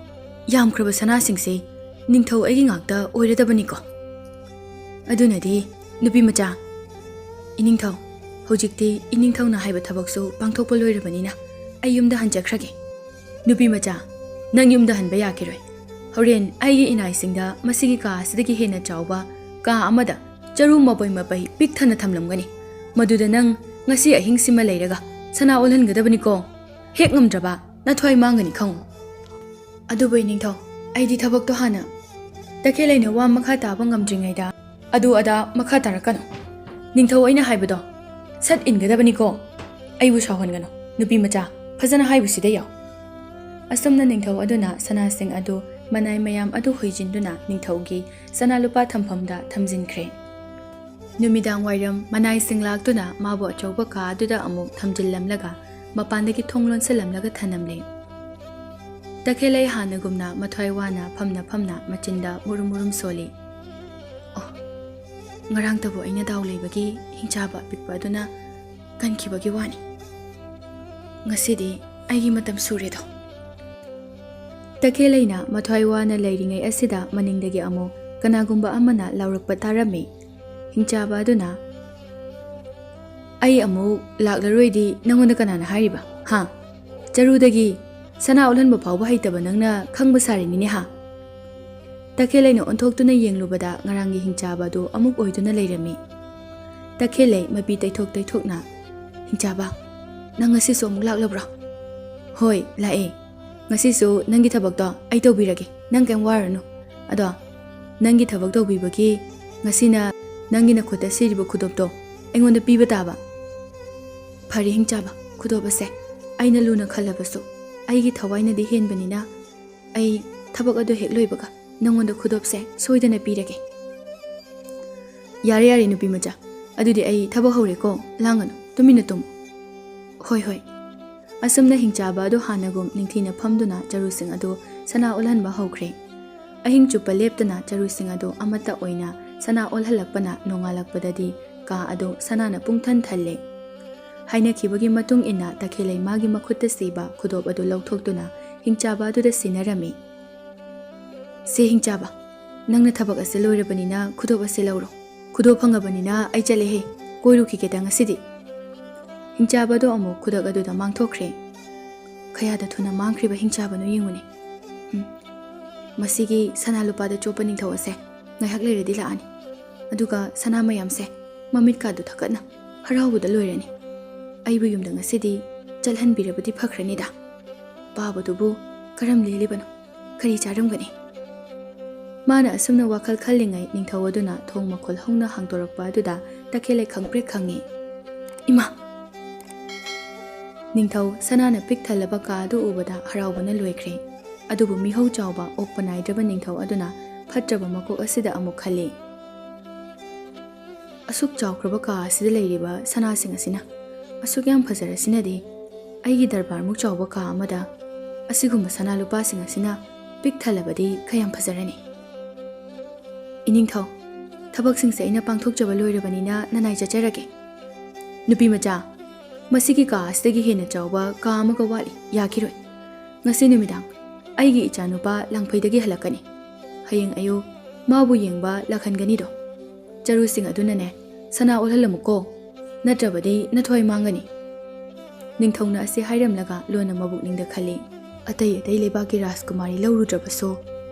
ꯌꯥꯝꯈ꯭ꯔꯕ ꯁꯅꯥꯁꯤꯡꯁꯦ ꯅꯤꯡꯊꯧ ꯑꯩꯒꯤ ꯉꯥꯛꯇ ꯑꯣꯏꯔꯗꯕꯅꯤꯀꯣ. ꯑꯗꯨꯅꯗꯤ ꯅꯨꯄꯤ ꯃꯆꯥ, ꯏꯅꯤꯡꯊꯧ, ꯍꯧꯖꯤꯛꯇꯤ ꯏꯅꯤꯡꯊꯧꯅ ꯍꯥꯏꯕ ꯊꯕꯛꯁꯨ ꯄꯥꯡꯊꯣꯛꯄ ꯂꯣꯏꯔꯕꯅꯤꯅ ꯑꯩ ꯌꯨꯝꯗ ꯍꯟꯖꯈ꯭ꯔꯒꯦ. ꯅꯨꯄꯤ ꯃꯆꯥ, ꯅꯪ ꯌꯨꯝꯗ ꯍꯟꯕ ꯌꯥꯈꯤꯔꯣꯏ. ꯍꯣꯔꯦꯟ ꯑꯩꯒꯤ ꯏꯅꯥꯏꯁꯤꯡꯗ ꯃꯁꯤꯒꯤ ꯀꯥ ꯑꯁꯤꯗꯒꯤ ꯍꯦꯟꯅ ꯆꯥꯎꯕ ꯀꯥ ꯑꯃꯗ ꯆꯔꯨ ꯃꯄꯩ ꯄꯤꯛ ꯊꯟꯅ ꯊꯝꯂꯝꯒꯅꯤ. ꯃꯗꯨꯗ ꯅꯪ ꯉꯁꯤ ꯑꯍꯤꯡꯁꯤꯃ ꯂꯩꯔꯒ ꯁꯅꯥ ꯑꯣꯜꯍꯟꯒꯗꯕꯅꯤꯀꯣ. ꯍꯦꯛ ꯉꯝꯗ꯭ꯔꯕ ꯅꯊ꯭ꯋꯥꯏ ꯃꯥꯡꯒꯅꯤ ꯈꯪꯉꯨ. ꯑꯗꯨꯕꯨ ꯏꯅꯤꯡꯊꯧ, ꯑꯩꯗꯤ ꯊꯕꯛꯇꯣ ꯍꯥꯟꯅ... ꯇꯈꯦꯜꯂꯩꯅ ꯋꯥ ꯃꯈꯥ ꯇꯥꯕ ꯉꯝꯗ꯭ꯔꯤꯉꯩꯗ ꯑꯗꯨ ꯑꯗꯥ ꯃꯈꯥ ꯇꯥꯔꯛꯀꯅꯨ. ꯅꯤꯡꯊꯧ ꯑꯩꯅ ꯍꯥꯏꯕꯗꯣ ꯁꯠ ꯏꯟꯒꯗꯕꯅꯤꯀೋ. ꯑꯩꯕꯨ ꯁꯥꯎꯍꯟꯒꯅꯨ. ꯅꯨꯄꯤ ꯃꯆꯥ, ꯐꯖꯅ ꯍꯥꯏꯕꯁꯤꯗ ꯌꯥꯎ. ꯑꯁꯨꯝꯅ ꯅꯤꯡꯊꯧ ꯑꯗꯨꯅ ꯁꯅꯥꯁꯤꯡ ꯑꯗꯨ ꯃꯅꯥꯏ ꯃꯌꯥꯝ ꯑꯗꯨ ꯍꯨꯏꯖꯤꯟꯗꯨꯅ ꯅꯤꯡꯊꯧꯒꯤ ꯁꯅꯥ ꯂꯨꯄꯥ ꯊꯝꯐꯝꯗ ꯊꯝꯖꯤꯟꯈ꯭ꯔꯦ. ꯅꯨꯃꯤꯗꯥꯡ ꯋꯥꯏꯔꯝ ꯃꯅꯥꯏꯁꯤꯡ ꯂꯥꯛꯇꯨꯅ ꯃꯥꯕꯨ ꯑꯆꯧꯕ ꯀꯥ ꯑꯗꯨꯗ ꯑꯃꯨꯛ ꯊꯝꯖꯤꯜꯂꯝꯂꯒ ꯃꯄꯥꯟꯗꯒꯤ ꯊꯣꯡ ꯂꯣꯟꯁꯤꯜꯂꯝꯂꯒ ꯊꯅꯝꯂꯦ. ꯇꯈꯦꯜꯂꯩ ꯍꯥꯟꯅꯒꯨꯝꯅ ꯃꯊ꯭ꯋꯥꯏ ꯋꯥꯅ ꯐꯝꯅ ꯃꯆꯤꯟꯗ ꯃꯨꯔꯨꯝ ꯁꯣꯜꯂꯤ. ꯑꯣ, ꯉꯔꯥꯡꯇꯕꯨ ꯑꯩꯅ ꯗꯥꯎ ꯂꯩꯕꯒꯤ ꯍꯤꯡꯆꯥꯕ ꯑꯄꯤꯛꯄ ꯑꯗꯨꯅ ꯀꯟꯈꯤꯕꯒꯤ ꯋꯥꯅꯤ. ꯉꯁꯤꯗꯤ ꯑꯩꯒꯤ ꯃꯇꯝ ꯁꯨꯔꯦꯗꯣ. ꯇꯈꯦꯜꯂꯩꯅ ꯃꯊ꯭ꯋꯥꯏ ꯋꯥꯅ ꯂꯩꯔꯤꯉꯩ ꯑꯁꯤꯗ ꯃꯅꯤꯡꯗꯒꯤ ꯑꯃꯨꯛ ꯀꯅꯥꯒꯨꯝꯕ ꯑꯃꯅ ꯂꯥꯎꯔꯛꯄ ꯇꯥꯔꯝꯃꯤ. ꯍꯤꯡꯆꯥꯕ ꯑꯗꯨꯅ, ꯑꯩ ꯑꯃꯨꯛ ꯂꯥꯛꯂꯔꯣꯏꯗꯤ ꯅꯪꯉꯣꯟꯗ ꯀꯅꯥꯅ ꯍꯥꯏꯔꯤꯕ? ꯍꯥ? ꯆꯔꯨꯗꯒꯤ ꯁꯅꯥ ꯑꯣꯜꯍꯟꯕ ꯐꯥꯎꯕ ꯍꯩꯇꯕ ꯅꯪꯅ ꯈꯪꯕ ꯁꯥꯔꯤꯅꯤꯅꯦ ꯍꯥ? ꯇꯈꯦꯜꯂꯩꯅ ꯑꯣꯟꯊꯣꯛꯇꯨꯅ ꯌꯦꯡꯂꯨꯕꯗ ꯉꯔꯥꯡꯒꯤ ꯍꯤꯡꯆꯥꯕ ꯑꯗꯨ ꯑꯃꯨꯛ ꯑꯣꯏꯗꯨꯅ ꯂꯩꯔꯝꯃꯤ. ꯇꯈꯦꯜꯂꯩ ꯃꯄꯤ ꯇꯩꯊꯣꯛꯅ, ꯍꯤꯡꯆꯥꯕ, ꯅꯪ ꯉꯁꯤꯁꯨ ꯑꯃꯨꯛ ꯂꯥꯛꯂꯕ꯭ꯔꯣ? ꯍꯣꯏ, ꯂꯥꯛꯑꯦ. ꯉꯁꯤꯁꯨ ꯅꯪꯒꯤ ꯊꯕꯛꯇꯣ ꯑꯩ ꯇꯧꯕꯤꯔꯒꯦ. ꯅꯪ ꯀꯩꯝ ꯋꯥꯔꯨꯅꯨ. ꯑꯗꯣ ꯅꯪꯒꯤ ꯊꯕꯛ ꯇꯧꯕꯤꯕꯒꯤ ꯉꯁꯤꯅ ꯅꯪꯒꯤ ꯅꯈꯨꯠꯇ ꯁꯤꯔꯤꯕ ꯈꯨꯗꯣꯞꯇꯣ ꯑꯩꯉꯣꯟꯗ ꯄꯤꯕ ꯇꯥꯕ. ꯐꯔꯦ ꯍꯤꯡꯆꯥꯕ, ꯈꯨꯗꯣꯞ ꯑꯁꯦ ꯑꯩꯅ ꯂꯨꯅ ꯈꯜꯂꯕꯁꯨ ꯑꯩꯒꯤ ꯊꯋꯥꯏꯅꯗꯤ ꯍꯦꯟꯕꯅꯤꯅ ꯑꯩ ꯊꯕꯛ ꯑꯗꯨ ꯍꯦꯛ ꯂꯣꯏꯕꯒ ꯅꯪꯉꯣꯟꯗ ꯈꯨꯗꯣꯞꯁꯦ ꯁꯣꯏꯗꯅ ꯄꯤꯔꯒꯦ. ꯌꯥꯔꯦ ꯅꯨꯄꯤ ꯃꯆꯥ, ꯑꯗꯨꯗꯤ ꯑꯩ ꯊꯕꯛ ꯍꯧꯔꯦꯀꯣ. ꯂꯥꯡꯒꯅꯨ, ꯇꯨꯃꯤꯟꯅ ꯇꯨꯝꯃꯨ. ꯍꯣꯏ. ꯑꯁꯨꯝꯅ ꯍꯤꯡꯆꯥꯕ ꯑꯗꯨ ꯍꯥꯟꯅꯒꯨꯝ ꯅꯤꯡꯊꯤꯅ ꯐꯝꯗꯨꯅ ꯆꯔꯨꯁꯤꯡ ꯑꯗꯨ ꯁꯅꯥ ꯑꯣꯜꯍꯟꯕ ꯍꯧꯈ꯭ꯔꯦ. ꯑꯍꯤꯡ ꯆꯨꯞꯄ ꯂꯦꯞꯇꯅ ꯆꯔꯨꯁꯤꯡ ꯑꯗꯨ ꯑꯃꯠꯇ ꯑꯣꯏꯅ ꯁꯅꯥ ꯑꯣꯜꯍꯜꯂꯛꯄꯅ ꯅꯣꯡꯉꯥꯜꯂꯛꯄꯗꯗꯤ ꯀꯥ ꯑꯗꯨ ꯁꯅꯥꯅ ꯄꯨꯡꯊꯟ ꯊꯜꯂꯦ. ꯍꯥꯏꯅꯈꯤꯕꯒꯤ ꯃꯇꯨꯡ ꯏꯟꯅ ꯇꯈꯦꯜꯂꯩ ꯃꯥꯒꯤ ꯃꯈꯨꯠꯇ ꯁꯤꯕ ꯈꯨꯗꯣꯞ ꯑꯗꯨ ꯂꯧꯊꯣꯛꯇꯨꯅ ꯍꯤꯡꯆꯥꯕ ꯑꯗꯨꯗ ꯁꯤꯟꯅꯔꯝꯃꯤ. ꯁꯦ ꯍꯤꯡꯆꯥꯕ, ꯅꯪꯅ ꯊꯕꯛ ꯑꯁꯤ ꯂꯣꯏꯔꯕꯅꯤꯅ ꯈꯨꯗꯣꯞ ꯑꯁꯤ ꯂꯧꯔꯣ. ꯈꯨꯗꯣꯞ ꯐꯪꯉꯕꯅꯤꯅ ꯑꯩ ꯆꯠꯂꯦꯍꯦ. ꯀꯣꯏꯔꯨꯈꯤꯒꯦꯗ ꯉꯁꯤꯗꯤ. ꯍꯤꯡꯆꯥꯕ ꯑꯗꯨ ꯑꯃꯨꯛ ꯈꯨꯗꯛ ꯑꯗꯨꯗ ꯃꯥꯡꯊꯣꯛꯈ꯭ꯔꯦ. ꯀꯌꯥꯗ ꯊꯨꯅ ꯃꯥꯡꯈ꯭ꯔꯤꯕ ꯍꯤꯡꯆꯥꯕꯅꯣ ꯌꯦꯡꯉꯨꯅꯦ. ꯃꯁꯤꯒꯤ ꯁꯅꯥ ꯂꯨꯄꯥꯗ ꯆꯣꯞꯄ ꯅꯤꯡꯊꯧ ꯑꯁꯦ ꯉꯥꯏꯍꯥꯛ ꯂꯩꯔꯗꯤ ꯂꯥꯛꯑꯅꯤ. ꯑꯗꯨꯒ ꯁꯅꯥ ꯃꯌꯥꯝꯁꯦ ꯃꯃꯤꯠꯀꯥꯗꯨ ꯊꯛꯀꯠꯅ ꯍꯔꯥꯎꯕꯗ ꯂꯣꯏꯔꯅꯤ. ꯑꯩꯕꯨ ꯌꯨꯝꯗ ꯉꯁꯤꯗꯤ ꯆꯠꯍꯟꯕꯤꯔꯕꯗꯤ ꯐꯈ꯭ꯔꯅꯤꯗ. ꯄꯥꯕꯗꯨꯕꯨ ꯀꯔꯝ ꯂꯦꯜꯂꯤꯕꯅꯣ? ꯀꯔꯤ ꯆꯥꯔꯝꯒꯅꯤ? ꯃꯥꯅ ꯑꯁꯨꯝꯅ ꯋꯥꯈꯜ ꯈꯜꯂꯤꯉꯩ ꯅꯤꯡꯊꯧ ꯑꯗꯨꯅ ꯊꯣꯡ ꯃꯈꯣꯜ ꯍꯧꯅ ꯍꯥꯡꯗꯣꯔꯛꯄ ꯑꯗꯨꯗ ꯇꯈꯦꯜꯂꯩ ꯈꯪꯄ꯭ꯔꯦꯛ ꯈꯪꯉꯤ꯫ ꯏꯃꯥ! ꯅꯤꯡꯊꯧ ꯁꯅꯥꯅ ꯄꯤꯛ ꯊꯜꯂꯕ ꯀꯥ ꯑꯗꯨ ꯎꯕꯗ ꯍꯔꯥꯎꯕꯅ ꯂꯣꯏꯈ꯭ꯔꯦ꯫ ꯑꯗꯨꯕꯨ ꯃꯤꯍꯧ ꯆꯥꯎꯕ ꯑꯣꯛꯄ ꯅꯥꯏꯗ꯭ꯔꯕ ꯅꯤꯡꯊꯧ ꯑꯗꯨꯅ ꯐꯠꯇ꯭ꯔꯕ ꯃꯀꯣꯛ ꯑꯁꯤꯗ ꯑꯃꯨꯛ ꯈꯜꯂꯤ꯫ ꯑꯁꯨꯛ ꯆꯥꯎꯈ꯭ꯔꯕ ꯀꯥ ꯑꯁꯤꯗ ꯂꯩꯔꯤꯕ ꯁꯅꯥꯁꯤꯡ ꯑꯁꯤꯅ ꯑꯁꯨꯛ ꯌꯥꯝ ꯐꯖꯔꯁꯤꯅꯗꯤ ꯑꯩꯒꯤ ꯗꯔꯕꯥꯔꯃꯨꯛ ꯆꯥꯎꯕ ꯀꯥ ꯑꯃꯗ ꯑꯁꯤꯒꯨꯝꯕ ꯁꯅꯥ ꯂꯨꯄꯥꯁꯤꯡ ꯑꯁꯤꯅ ꯄꯤꯛ ꯊꯜꯂꯕꯗꯤ ꯀꯌꯥꯝ ꯐꯖꯔꯅꯤ꯫ ꯏꯅꯤꯡꯊꯧ, ꯊꯕꯛꯁꯤꯡꯁꯦ ꯑꯩꯅ ꯄꯥꯡꯊꯣꯛꯆꯕ ꯂꯣꯏꯔꯕꯅꯤꯅ ꯅꯅꯥꯏ ꯆꯠꯆꯔꯒꯦ꯫ ꯅꯨꯄꯤ ꯃꯆꯥ, ꯃꯁꯤꯒꯤ ꯀꯥ ꯑꯁꯤꯗꯒꯤ ꯍꯦꯟꯅ ꯆꯥꯎꯕ ꯀꯥ ꯑꯃꯒ ꯋꯥꯠꯂꯤ, ꯌꯥꯈꯤꯔꯣꯏ꯫ ꯉꯁꯤ ꯅꯨꯃꯤꯗꯥꯡ ꯑꯩꯒꯤ ꯏꯆꯥꯅꯨꯄꯥ ꯂꯪꯐꯩꯗꯒꯤ ꯍꯜꯂꯛꯀꯅꯤ꯫ ꯍꯌꯦꯡ ꯑꯌꯨꯛ ꯃꯥꯕꯨ ꯌꯦꯡꯕ ꯂꯥꯛꯍꯟꯒꯅꯤꯗꯣ꯫ ꯆꯔꯨꯁꯤꯡ ꯑꯗꯨꯅꯅꯦ ꯁꯅꯥ ꯑꯣꯜꯍꯜꯂꯝꯃꯨꯀꯣ, ꯅꯠꯇ꯭ꯔꯕꯗꯤ ꯅꯊ꯭ꯋꯥꯏ ꯃꯥꯡꯒꯅꯤ꯫ ꯅꯤꯡꯊꯧꯅ ꯑꯁꯤ ꯍꯥꯏꯔꯝꯂꯒ ꯂꯣꯟꯅ ꯃꯕꯨꯛꯅꯤꯡꯗ ꯈꯜꯂꯤ, ꯑꯇꯩ ꯂꯩꯕꯥꯛꯀꯤ ꯔꯥꯖꯀꯨꯃꯥꯔꯤ ꯂꯧꯔꯨꯗ꯭ꯔꯕꯁꯨ,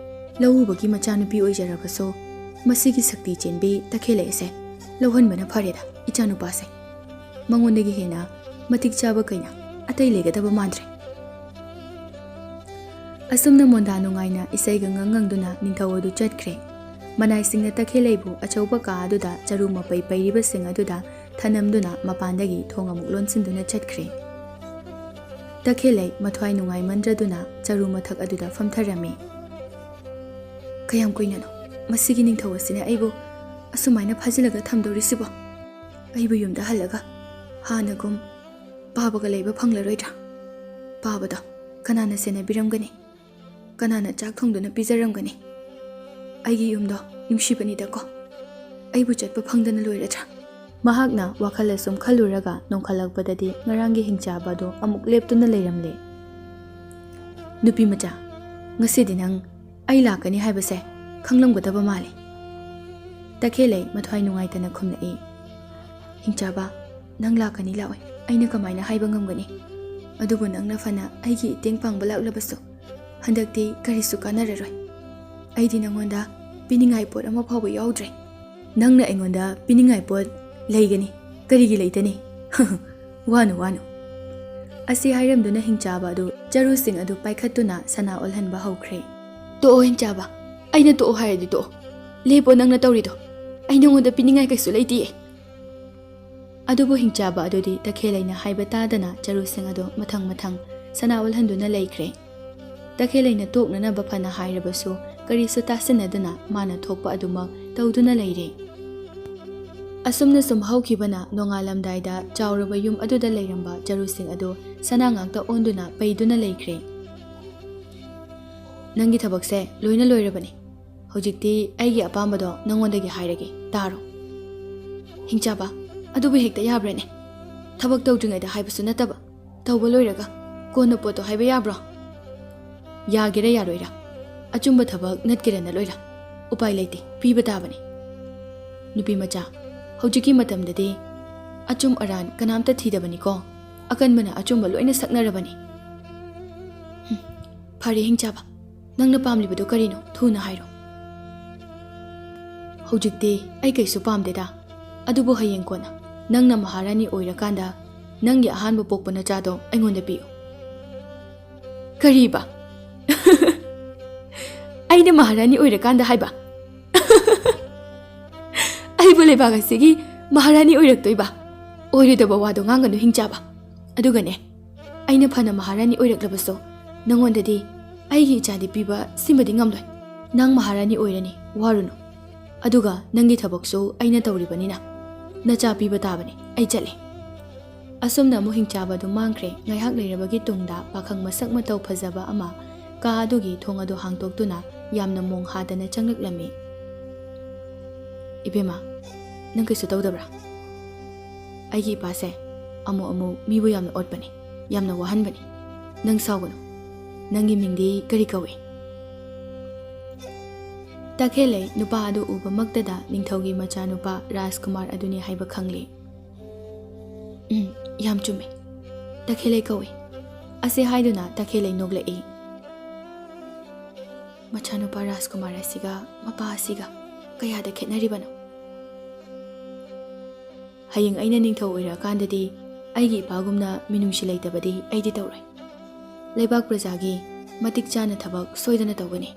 ꯂꯧꯎꯕꯒꯤ ꯃꯆꯥꯅꯨꯄꯤ ꯑꯣꯏꯖꯔꯕꯁꯨ, ꯃꯁꯤꯒꯤ ꯁꯛꯇꯤ ꯆꯦꯟꯕꯤ ꯇꯈꯦꯜꯂꯩ ꯑꯁꯦ ꯂꯧꯍꯟꯕꯅ ꯐꯔꯦꯗ ꯏꯆꯥꯅꯨꯄꯥꯁꯦ꯫ ꯃꯉꯣꯟꯗꯒꯤ ꯍꯦꯟꯅ ꯃꯇꯤꯛ ꯆꯥꯕ ꯀꯩꯅ ꯑꯇꯩ ꯂꯩꯒꯗꯕ ꯃꯥꯟꯗ꯭ꯔꯦ꯫ ꯑꯁꯨꯝꯅ ꯃꯣꯟꯗꯥ ꯅꯨꯡꯉꯥꯏꯅ ꯏꯁꯩꯒ ꯉꯪꯗꯨꯅ ꯅꯤꯡꯊꯧ ꯑꯗꯨ ꯆꯠꯈ꯭ꯔꯦ꯫ ꯃꯅꯥꯏꯁꯤꯡꯅ ꯇꯈꯦꯜꯂꯩꯕꯨ ꯑꯆꯧꯕ ꯀꯥ ꯑꯗꯨꯗ ꯆꯔꯨ ꯃꯄꯩ ꯄꯩꯔꯤꯕꯁꯤꯡ ꯑꯗꯨꯗ ꯊꯅꯝꯗꯨꯅ ꯃꯄꯥꯟꯗꯒꯤ ꯊꯣꯡ ꯑꯃꯨꯛ ꯂꯣꯟꯁꯤꯟꯗꯨꯅ ꯆꯠꯈ꯭ꯔꯦ꯫ ꯇꯈꯦꯜꯂꯩ ꯃꯊ꯭ꯋꯥꯏ ꯅꯨꯡꯉꯥꯏꯃꯟꯗ꯭ꯔꯗꯨꯅ ꯆꯔꯨ ꯃꯊꯛ ꯑꯗꯨꯗ ꯐꯝꯊꯔꯝꯃꯤ꯫ ꯀꯌꯥꯝ ꯀꯨꯏꯅꯅꯣ ꯃꯁꯤꯒꯤ ꯅꯤꯡꯊꯧ ꯑꯁꯤꯅ ꯑꯩꯕꯨ ꯑꯁꯨꯃꯥꯏꯅ ꯐꯥꯖꯤꯜꯂꯒ ꯊꯝꯗꯧꯔꯤꯁꯤꯕꯣ? ꯑꯩꯕꯨ ꯌꯨꯝꯗ ꯍꯜꯂꯒ ꯍꯥꯟꯅꯒꯨꯝ ꯄꯥꯕꯒ ꯂꯩꯕ ꯐꯪꯂꯔꯣꯏꯗ꯭ꯔꯥ? ꯄꯥꯕꯗꯣ ꯀꯅꯥꯅ ꯁꯦꯟꯅꯕꯤꯔꯝꯒꯅꯤ? ꯀꯅꯥꯅ ꯆꯥꯛ ꯊꯣꯡꯗꯨꯅ ꯄꯤꯖꯔꯝꯒꯅꯤ? ꯑꯩꯒꯤ ꯌꯨꯝꯗꯣ ꯅꯨꯡꯁꯤꯕꯅꯤꯗꯀꯣ, ꯑꯩꯕꯨ ꯆꯠꯄ ꯐꯪꯗꯅ ꯂꯣꯏꯔꯗ꯭ꯔꯥ? ꯃꯍꯥꯛꯅ ꯋꯥꯈꯜ ꯑꯁꯨꯝ ꯈꯜꯂꯨꯔꯒ ꯅꯣꯡꯈꯠꯂꯛꯄꯗꯗꯤ ꯉꯔꯥꯡꯒꯤ ꯍꯤꯡꯆꯥꯕ ꯑꯗꯨ ꯑꯃꯨꯛ ꯂꯦꯞꯇꯨꯅ ꯂꯩꯔꯝꯂꯦ꯫ ꯅꯨꯄꯤ ꯃꯆꯥ, ꯉꯁꯤꯗꯤ ꯅꯪ ꯑꯩ ꯂꯥꯛꯀꯅꯤ ꯍꯥꯏꯕꯁꯦ ꯈꯪꯂꯝꯒꯗꯕ ꯃꯥꯜꯂꯤ꯫ ꯇꯈꯦꯜꯂꯩ ꯃꯊ꯭ꯋꯥꯏ ꯅꯨꯡꯉꯥꯏꯇꯅ ꯈꯨꯝꯂꯛꯏ꯫ ꯍꯤꯡꯆꯥꯕ, ꯅꯪ ꯂꯥꯛꯀꯅꯤ ꯂꯥꯛꯑꯣꯏ ꯑꯩꯅ ꯀꯃꯥꯏꯅ ꯍꯥꯏꯕ ꯉꯝꯒꯅꯤ? ꯑꯗꯨꯕꯨ ꯅꯪꯅ ꯐꯅ ꯑꯩꯒꯤ ꯏꯇꯦꯡ ꯄꯥꯡꯕ ꯂꯥꯛꯂꯕꯁꯨ ꯍꯟꯗꯛꯇꯤ ꯀꯔꯤꯁꯨ ꯀꯥꯟꯅꯔꯔꯣꯏ꯫ ꯑꯩꯗꯤ ꯅꯪꯉꯣꯟꯗ ꯄꯤꯅꯤꯡꯉꯥꯏ ꯄꯣꯠ ꯑꯃ ꯐꯥꯎꯕ ꯌꯥꯎꯗ꯭ꯔꯦ꯫ ꯅꯪꯅ ꯑꯩꯉꯣꯟꯗ ꯄꯤꯅꯤꯡꯉꯥꯏ ꯄꯣꯠ ꯂꯩꯒꯅꯤ, ꯀꯔꯤꯒꯤ ꯂꯩꯇꯅꯤ? ꯋꯥꯅꯨ ꯋꯥꯅꯨ꯫ ꯑꯁꯤ ꯍꯥꯏꯔꯝꯗꯨꯅ ꯍꯤꯡꯆꯥꯕ ꯑꯗꯨ ꯆꯔꯨꯁꯤꯡ ꯑꯗꯨ ꯄꯥꯏꯈꯠꯇꯨꯅ ꯁꯅꯥ ꯑꯣꯜꯍꯟꯕ ꯍꯧꯈ꯭ꯔꯦ꯫ ꯇꯣꯛꯑꯣ ꯍꯤꯡꯆꯥꯕ, ꯑꯩꯅ ꯇꯣꯛꯑꯣ ꯍꯥꯏꯔꯗꯤ ꯇꯣꯛꯑꯣ꯫ ꯂꯦꯞꯄꯣ ꯅꯪꯅ ꯇꯧꯔꯤꯗꯣ, ꯑꯩ ꯅꯉꯣꯟꯗ ꯄꯤꯅꯤꯡꯉꯥꯏ ꯀꯩꯁꯨ ꯂꯩꯇꯤꯌꯦ꯫ ꯑꯗꯨꯕꯨ ꯍꯤꯡꯆꯥꯕ ꯑꯗꯨꯗꯤ ꯇꯈꯦꯜꯂꯩꯅ ꯍꯥꯏꯕ ꯇꯥꯗꯅ ꯆꯔꯨꯁꯤꯡ ꯑꯗꯨ ꯃꯊꯪ ꯃꯊꯪ ꯁꯅꯥ ꯑꯣꯜꯍꯟꯗꯨꯅ ꯂꯩꯈ꯭ꯔꯦ꯫ ꯇꯈꯦꯜꯂꯩꯅ ꯇꯣꯛꯅꯅꯕ ꯐꯅ ꯍꯥꯏꯔꯕꯁꯨ ꯀꯔꯤꯁꯨ ꯇꯥꯁꯤꯟꯅꯗꯨꯅ ꯃꯥꯅ ꯊꯣꯛꯄ ꯑꯗꯨꯃꯛ ꯇꯧꯗꯨꯅ ꯂꯩꯔꯦ꯫ ꯑꯁꯨꯝꯅ ꯁꯨꯝ ꯍꯧꯈꯤꯕꯅ ꯅꯣꯡꯉꯥꯜꯂꯝꯗꯥꯏꯗ ꯆꯥꯎꯔꯕ ꯌꯨꯝ ꯑꯗꯨꯗ ꯂꯩꯔꯝꯕ ꯆꯔꯨꯁꯤꯡ ꯑꯗꯨ ꯁꯅꯥ ꯉꯥꯛꯇ ꯑꯣꯟꯗꯨꯅ ꯄꯩꯗꯨꯅ ꯂꯩꯈ꯭ꯔꯦ꯫ ꯅꯪꯒꯤ ꯊꯕꯛꯁꯦ ꯂꯣꯏꯅ ꯂꯣꯏꯔꯕꯅꯤ꯫ ꯍꯧꯖꯤꯛꯇꯤ ꯑꯩꯒꯤ ꯑꯄꯥꯝꯕꯗꯣ ꯅꯪꯉꯣꯟꯗꯒꯤ ꯍꯥꯏꯔꯒꯦ, ꯇꯥꯔꯣ꯫ ꯍꯤꯡꯆꯥꯕ, ꯑꯗꯨꯕꯨ ꯍꯦꯛꯇ ꯌꯥꯕ꯭ꯔꯅꯦ? ꯊꯕꯛ ꯇꯧꯗ꯭ꯔꯤꯉꯩꯗ ꯍꯥꯏꯕꯁꯨ ꯅꯠꯇꯕ, ꯇꯧꯕ ꯂꯣꯏꯔꯒ ꯀꯣꯟꯅ ꯄꯣꯠꯇꯣ ꯍꯥꯏꯕ ꯌꯥꯕ꯭ꯔꯣ? ꯌꯥꯒꯦꯔꯥ ꯌꯥꯔꯣꯏꯔꯥ, ꯑꯆꯨꯝꯕ ꯊꯕꯛ ꯅꯠꯀꯦꯔꯥ ꯅꯠꯂꯣꯏꯔꯥ, ꯎꯄꯥꯏ ꯂꯩꯇꯦ, ꯄꯤꯕ ꯇꯥꯕꯅꯤ꯫ ꯅꯨꯄꯤ ꯃꯆꯥ, ꯍꯧꯖꯤꯛꯀꯤ ꯃꯇꯝꯗꯗꯤ ꯑꯆꯨꯝ ꯑꯔꯥꯟ ꯀꯅꯥꯝꯇ ꯊꯤꯗꯕꯅꯤꯀꯣ, ꯑꯀꯟꯕꯅ ꯑꯆꯨꯝꯕ ꯂꯣꯏꯅ ꯁꯛꯅꯔꯕꯅꯤ꯫ ꯐꯔꯦ ꯍꯤꯡꯆꯥꯕ, ꯅꯪꯅ ꯄꯥꯝꯂꯤꯕꯗꯣ ꯀꯔꯤꯅꯣ ꯊꯨꯅ ꯍꯥꯏꯔꯣ꯫ ꯍꯧꯖꯤꯛꯇꯤ ꯑꯩ ꯀꯩꯁꯨ ꯄꯥꯝꯗꯦꯗ, ꯑꯗꯨꯕꯨ ꯍꯌꯦꯡ ꯀꯣꯟꯅ ꯅꯪꯅ ꯃꯍꯥꯔꯥꯅꯤ ꯑꯣꯏꯔꯀꯥꯟꯗ ꯅꯪꯒꯤ ꯑꯍꯥꯟꯕ ꯄꯣꯛꯄ ꯅꯆꯥꯗꯣ ꯑꯩꯉꯣꯟꯗ ꯄꯤꯌꯨ꯫ ꯀꯔꯤꯕ? ꯑꯩꯅ ꯃꯍꯥꯔꯥꯅꯤ ꯑꯣꯏꯔꯀꯥꯟꯗ ꯍꯥꯏꯕ? ꯑꯩꯕꯨ ꯂꯩꯕꯥꯛ ꯑꯁꯤꯒꯤ ꯃꯍꯥꯔꯥꯅꯤ ꯑꯣꯏꯔꯛꯇꯣꯏꯕ? ꯑꯣꯏꯔꯣꯏꯗꯕ ꯋꯥꯗꯣ ꯉꯥꯡꯒꯅꯨ ꯍꯤꯡꯆꯥꯕ꯫ ꯑꯗꯨꯒꯅꯦ, ꯑꯩꯅ ꯐꯅ ꯃꯍꯥꯔꯥꯅꯤ ꯑꯣꯏꯔꯛꯂꯕꯁꯨ ꯅꯪꯉꯣꯟꯗꯗꯤ ꯑꯩꯒꯤ ꯏꯆꯥꯗꯤ ꯄꯤꯕ ꯁꯤꯃꯗꯤ ꯉꯝꯂꯣꯏ꯫ ꯅꯪ ꯃꯍꯥꯔꯥꯅꯤ ꯑꯣꯏꯔꯅꯤ, ꯋꯥꯔꯨꯅꯨ꯫ ꯑꯗꯨꯒ ꯅꯪꯒꯤ ꯊꯕꯛꯁꯨ ꯑꯩꯅ ꯇꯧꯔꯤꯕꯅꯤꯅ ꯅꯆꯥ ꯄꯤꯕ ꯇꯥꯕꯅꯤ꯫ ꯑꯩ ꯆꯠꯂꯦ꯫ ꯑꯁꯨꯝꯅ ꯑꯃꯨꯛ ꯍꯤꯡꯆꯥꯕ ꯑꯗꯨ ꯃꯥꯡꯈ꯭ꯔꯦ꯫ ꯉꯥꯏꯍꯥꯛ ꯂꯩꯔꯕꯒꯤ ꯇꯨꯡꯗ ꯄꯥꯈꯪ ꯃꯁꯛ ꯃꯇꯧ ꯐꯖꯕ ꯑꯃ ꯀꯥ ꯑꯗꯨꯒꯤ ꯊꯣꯡ ꯑꯗꯨ ꯍꯥꯡꯇꯣꯛꯇꯨꯅ ꯌꯥꯝꯅ ꯃꯣꯡ ꯍꯥꯗꯅ ꯆꯪꯂꯛꯂꯝꯃꯤ꯫ ꯏꯕꯦꯝꯃ, ꯅꯪ ꯀꯩꯁꯨ ꯇꯧꯗꯕ꯭ꯔꯥ? ꯑꯩꯒꯤ ꯏꯄꯥꯁꯦ ꯑꯃꯨꯛ ꯃꯤꯕꯨ ꯌꯥꯝꯅ ꯑꯣꯠꯄꯅꯤ, ꯌꯥꯝꯅ ꯋꯥꯍꯟꯕꯅꯤ꯫ ꯅꯪ ꯁꯥꯎꯒꯅꯨ꯫ ꯅꯪꯒꯤ ꯃꯤꯡꯗꯤ ꯀꯔꯤ ꯀꯧꯏ? ꯇꯈꯦꯜꯂꯩ ꯅꯨꯄꯥ ꯑꯗꯨ ꯎꯕꯃꯛꯇꯗ ꯅꯤꯡꯊꯧꯒꯤ ꯃꯆꯥꯅꯨꯄꯥ ꯔꯥꯖꯀꯨꯃꯥꯔ ꯑꯗꯨꯅꯤ ꯍꯥꯏꯕ ꯈꯪꯂꯦ꯫ ꯌꯥꯝ ꯆꯨꯝꯃꯤ, ꯇꯈꯦꯜꯂꯩ ꯀꯧꯏ꯫ ꯑꯁꯤ ꯍꯥꯏꯗꯨꯅ ꯇꯈꯦꯜꯂꯩ ꯅꯣꯛꯂꯛꯏ꯫ ꯃꯆꯥꯅꯨꯄꯥ ꯔꯥꯖꯀꯨꯃꯥꯔ ꯑꯁꯤꯒ ꯃꯄꯥ ꯑꯁꯤꯒ ꯀꯌꯥꯗ ꯈꯦꯠꯅꯔꯤꯕꯅꯣ? ꯍꯌꯦꯡ ꯑꯩꯅ ꯅꯤꯡꯊꯧ ꯑꯣꯏꯔꯛꯑꯀꯥꯟꯗꯗꯤ ꯑꯩꯒꯤ ꯏꯄꯥꯒꯨꯝꯅ ꯃꯤꯅꯨꯡꯁꯤ ꯂꯩꯇꯕꯗꯤ ꯑꯩꯗꯤ ꯇꯧꯔꯣꯏ꯫ ꯂꯩꯕꯥꯛ ꯄ꯭ꯔꯖꯥꯒꯤ ꯃꯇꯤꯛ ꯆꯥꯅ ꯊꯕꯛ ꯁꯣꯏꯗꯅ ꯇꯧꯒꯅꯤ꯫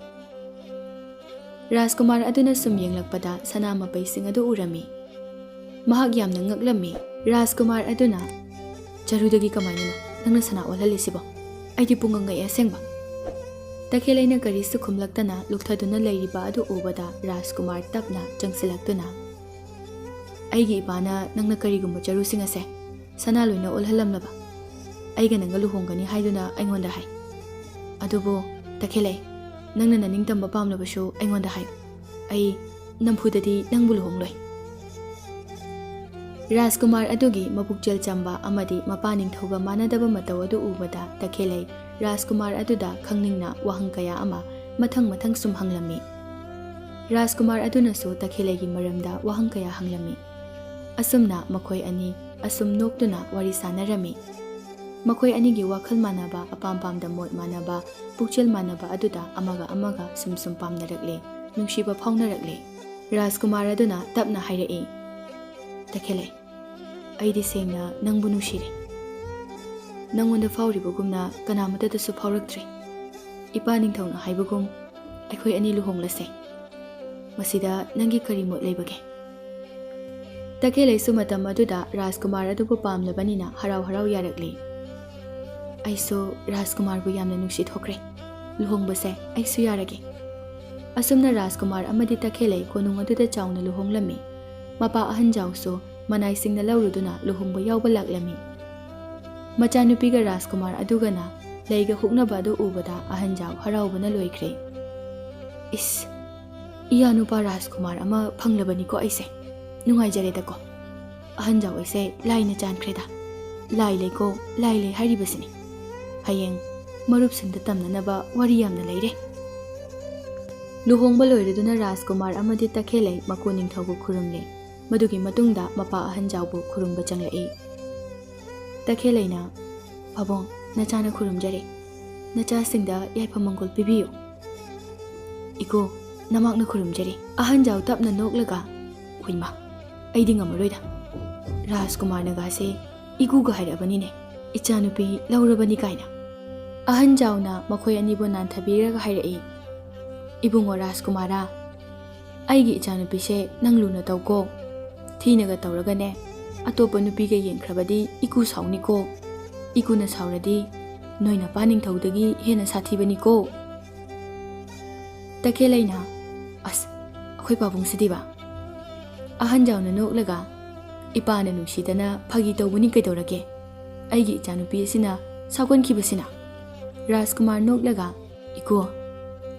ꯔꯥꯖꯀꯨꯃꯥꯔ ꯑꯗꯨꯅ ꯁꯨꯝ ꯌꯦꯡꯂꯛꯄꯗ ꯁꯅꯥ ꯃꯄꯩꯁꯤꯡ ꯑꯗꯨ ꯎꯔꯝꯃꯤ꯫ ꯃꯍꯥꯛ ꯌꯥꯝꯅ ꯉꯛꯂꯝꯃꯤ꯫ ꯔꯥꯖꯀꯨꯃꯥꯔ ꯑꯗꯨꯅ ꯆꯔꯨꯗꯒꯤ ꯀꯃꯥꯏꯅꯅꯣ ꯅꯪꯅ ꯁꯅꯥ ꯑꯣꯜꯍꯜꯂꯤꯁꯤꯕꯣ? ꯑꯩꯗꯤ ꯄꯨꯡꯉꯪꯉꯛꯑꯦ ꯑꯁꯦꯡꯕ꯫ ꯇꯈꯦꯜꯂꯩꯅ ꯀꯔꯤꯁꯨ ꯈꯨꯝꯂꯛꯇꯅ ꯂꯨꯛꯊꯗꯨꯅ ꯂꯩꯔꯤꯕ ꯑꯗꯨ ꯎꯕꯗ ꯔꯥꯖꯀꯨꯃꯥꯔ ꯇꯞꯅ ꯆꯪꯁꯤꯜꯂꯛꯇꯨꯅ ꯑꯩꯒꯤ ꯏꯄꯥꯅ ꯅꯪꯅ ꯀꯔꯤꯒꯨꯝꯕ ꯆꯔꯨꯁꯤꯡ ꯑꯁꯦ ꯁꯅꯥ ꯂꯣꯏꯅ ꯑꯣꯜꯍꯜꯂꯝꯂꯕ ꯑꯩꯒ ꯅꯪꯒ ꯂꯨꯍꯣꯡꯒꯅꯤ ꯍꯥꯏꯗꯨꯅ ꯑꯩꯉꯣꯟꯗ ꯍꯥꯏ꯫ ꯑꯗꯨꯕꯨ ꯇꯈꯦꯜꯂꯩ, ꯅꯪꯅ ꯅꯅꯤꯡꯇꯝꯕ ꯄꯥꯝꯂꯕꯁꯨ ꯑꯩꯉꯣꯟꯗ ꯍꯥꯏꯌꯨ, ꯑꯩ ꯅꯝꯐꯨꯗꯗꯤ ꯅꯪꯕꯨ ꯂꯨꯍꯣꯡꯂꯣꯏ꯫ ꯔꯥꯖꯀꯨꯃꯥꯔ ꯑꯗꯨꯒꯤ ꯃꯄꯨꯛꯆꯦꯜ ꯆꯝꯕ ꯑꯃꯗꯤ ꯃꯄꯥ ꯅꯤꯡꯊꯧꯒ ꯃꯥꯟꯅꯗꯕ ꯃꯇꯧ ꯑꯗꯨ ꯎꯕꯗ ꯇꯈꯦꯜꯂꯩ ꯔꯥꯖꯀꯨꯃꯥꯔ ꯑꯗꯨꯗ ꯈꯪꯅꯤꯡꯅ ꯋꯥꯍꯪ ꯀꯌꯥ ꯑꯃ ꯃꯊꯪ ꯁꯨꯝ ꯍꯪꯂꯝꯃꯤ꯫ ꯔꯥꯖꯀꯨꯃꯥꯔ ꯑꯗꯨꯅꯁꯨ ꯇꯈꯦꯜꯂꯩꯒꯤ ꯃꯔꯝꯗ ꯋꯥꯍꯪ ꯀꯌꯥ ꯍꯪꯂꯝꯃꯤ꯫ ꯑꯁꯨꯝꯅ ꯃꯈꯣꯏ ꯑꯅꯤ ꯑꯁꯨꯝ ꯅꯣꯛꯇꯨꯅ ꯋꯥꯔꯤ ꯁꯥꯟꯅꯔꯝꯃꯤ꯫ ꯃꯈꯣꯏ ꯑꯅꯤꯒꯤ ꯋꯥꯈꯜ ꯃꯥꯟꯅꯕ, ꯑꯄꯥꯝ ꯄꯥꯝꯗ ꯃꯣꯠ ꯃꯥꯟꯅꯕ, ꯄꯨꯛꯆꯦꯜ ꯃꯥꯟꯅꯕ ꯑꯗꯨꯗ ꯑꯃꯒ ꯁꯨꯝ ꯄꯥꯝꯅꯔꯛꯂꯦ, ꯅꯨꯡꯁꯤꯕ ꯐꯥꯎꯅꯔꯛꯂꯦ꯫ ꯔꯥꯖꯀꯨꯃꯥꯔ ꯑꯗꯨꯅ ꯇꯞꯅ ꯍꯥꯏꯔꯛꯏ, ꯇꯈꯦꯜꯂꯩ, ꯑꯩꯗꯤ ꯁꯦꯡꯅ ꯅꯪꯕꯨ ꯅꯨꯡꯁꯤꯔꯦ꯫ ꯅꯪꯉꯣꯟꯗ ꯐꯥꯎꯔꯤꯕꯒꯨꯝꯅ ꯀꯅꯥꯃꯠꯇꯗꯁꯨ ꯐꯥꯎꯔꯛꯇ꯭ꯔꯤ꯫ ꯏꯄꯥ ꯅꯤꯡꯊꯧꯅ ꯍꯥꯏꯕꯒꯨꯝ ꯑꯩꯈꯣꯏ ꯑꯅꯤ ꯂꯨꯍꯣꯡꯂꯁꯦ꯫ ꯃꯁꯤꯗ ꯅꯪꯒꯤ ꯀꯔꯤ ꯃꯣꯠ ꯂꯩꯕꯒꯦ? ꯇꯈꯦꯜꯂꯩꯁꯨ ꯃꯇꯝ ꯑꯗꯨꯗ ꯔꯥꯖꯀꯨꯃꯥꯔ ꯑꯗꯨꯕꯨ ꯄꯥꯝꯂꯕꯅꯤꯅ ꯍꯔꯥꯎ ꯌꯥꯔꯛꯂꯤ꯫ ꯑꯩꯁꯨ ꯔꯥꯖꯀꯨꯃꯥꯔꯕꯨ ꯌꯥꯝꯅ ꯅꯨꯡꯁꯤꯊꯣꯛꯈ꯭ꯔꯦ, ꯂꯨꯍꯣꯡꯕꯁꯦ ꯑꯩꯁꯨ ꯌꯥꯔꯒꯦ꯫ ꯑꯁꯨꯝꯅ ꯔꯥꯖꯀꯨꯃꯥꯔ ꯑꯃꯗꯤ ꯇꯈꯦꯜꯂꯩ ꯀꯣꯅꯨꯡ ꯑꯗꯨꯗ ꯆꯥꯎꯅ ꯂꯨꯍꯣꯡꯂꯝꯃꯤ꯫ ꯃꯄꯥ ꯑꯍꯟꯖꯥꯎꯁꯨ ꯃꯅꯥꯏꯁꯤꯡꯅ ꯂꯧꯔꯨꯗꯨꯅ ꯂꯨꯍꯣꯡꯕ ꯌꯥꯎꯕ ꯂꯥꯛꯂꯝꯃꯤ꯫ ꯃꯆꯥꯅꯨꯄꯤꯒ ꯔꯥꯖꯀꯨꯃꯥꯔ ꯑꯗꯨꯒꯅ ꯂꯩꯒ ꯍꯨꯛꯅꯕ ꯑꯗꯨ ꯎꯕꯗ ꯑꯍꯟꯖꯥꯎ ꯍꯔꯥꯎꯕꯅ ꯂꯣꯏꯈ꯭ꯔꯦ꯫ ꯏꯁ, ꯏꯌꯥꯅꯨꯄꯥ ꯔꯥꯖꯀꯨꯃꯥꯔ ꯑꯃ ꯐꯪꯂꯕꯅꯤꯀꯣ ꯑꯩꯁꯦ, ꯅꯨꯡꯉꯥꯏꯖꯔꯦꯗꯀꯣ꯫ ꯑꯍꯟꯖꯥꯎ ꯑꯩꯁꯦ ꯂꯥꯏꯅ ꯆꯥꯟꯈ꯭ꯔꯦꯗ, ꯂꯥꯏ ꯂꯩꯀꯣ, ꯂꯥꯏ ꯂꯩ ꯍꯥꯏꯔꯤꯕꯁꯤꯅꯤ꯫ ꯍꯌꯦꯡ ꯃꯔꯨꯞꯁꯤꯡꯗ ꯇꯝꯅꯅꯕ ꯋꯥꯔꯤ ꯌꯥꯝꯅ ꯂꯩꯔꯦ꯫ ꯂꯨꯍꯣꯡꯕ ꯂꯣꯏꯔꯗꯨꯅ ꯔꯥꯖꯀꯨꯃꯥꯔ ꯑꯃꯗꯤ ꯇꯈꯦꯜꯂꯩ ꯃꯀꯨ ꯅꯤꯡꯊꯧꯕꯨ ꯈꯨꯔꯨꯝꯂꯦ꯫ ꯃꯗꯨꯒꯤ ꯃꯇꯨꯡꯗ ꯃꯄꯥ ꯑꯍꯟꯖꯥꯎꯕꯨ ꯈꯨꯔꯨꯝꯕ ꯆꯪꯂꯛꯏ꯫ ꯇꯈꯦꯜꯂꯩꯅ, ꯄꯥꯕꯨꯡ, ꯅꯆꯥꯅ ꯈꯨꯔꯨꯝꯖꯔꯤ, ꯅꯆꯥꯁꯤꯡꯗ ꯌꯥꯏꯐ ꯃꯪꯒꯣꯜ ꯄꯤꯕꯤꯌꯨ꯫ ꯏꯀꯣ, ꯅꯃꯥꯛꯅ ꯈꯨꯔꯨꯝꯖꯔꯤ꯫ ꯑꯍꯟꯖꯥꯎ ꯇꯞꯅ ꯅꯣꯛꯂꯒ, ꯍꯨꯏꯃ, ꯑꯩꯗꯤ ꯉꯝꯃꯔꯣꯏꯗ, ꯔꯥꯖꯀꯨꯃꯥꯔꯅꯒꯥꯁꯦ ꯏꯀꯨꯒ ꯍꯥꯏꯔꯛꯑꯕꯅꯤꯅꯦ, ꯏꯆꯥꯅꯨꯄꯤ ꯂꯧꯔꯕꯅꯤ ꯀꯥꯏꯅ꯫ ꯑꯍꯟꯖꯥꯎꯅ ꯃꯈꯣꯏ ꯑꯅꯤꯕꯨ ꯅꯥꯟꯊꯕꯤꯔꯒ ꯍꯥꯏꯔꯛꯏ, ꯏꯕꯨꯡꯉꯣ ꯔꯥꯖꯀꯨꯃꯥꯔꯥ, ꯑꯩꯒꯤ ꯏꯆꯥꯅꯨꯄꯤꯁꯦ ꯅꯪ ꯂꯨꯅ ꯇꯧꯀꯣ꯫ ꯊꯤꯅꯒ ꯇꯧꯔꯒꯅꯦ ꯑꯇꯣꯞꯄ ꯅꯨꯄꯤꯒ ꯌꯦꯡꯈ꯭ꯔꯕꯗꯤ ꯏꯀꯨ ꯁꯥꯎꯅꯤꯀꯣ꯫ ꯏꯀꯨꯅ ꯁꯥꯎꯔꯗꯤ ꯅꯣꯏ ꯅꯄꯥ ꯅꯤꯡꯊꯧꯗꯒꯤ ꯍꯦꯟꯅ ꯁꯥꯊꯤꯕꯅꯤꯀꯣ꯫ ꯇꯈꯦꯜꯂꯩꯅ, ꯑꯁ, ꯑꯩꯈꯣꯏ ꯄꯥꯕꯨꯡꯁꯤꯗꯤꯕ? ꯑꯍꯟꯖꯥꯎꯅ ꯅꯣꯛꯂꯒ, ꯏꯄꯥꯅ ꯅꯨꯡꯁꯤꯗꯅ ꯐꯥꯒꯤ ꯇꯧꯕꯅꯤ ꯀꯩꯗꯧꯔꯒꯦ, ꯑꯩꯒꯤ ꯏꯆꯥꯅꯨꯄꯤ ꯑꯁꯤꯅ ꯁꯥꯎꯒꯟꯈꯤꯕꯁꯤꯅ꯫ ꯔꯥꯖꯀꯨꯃꯥꯔ ꯅꯣꯛꯂꯒ, ꯏꯀꯣ,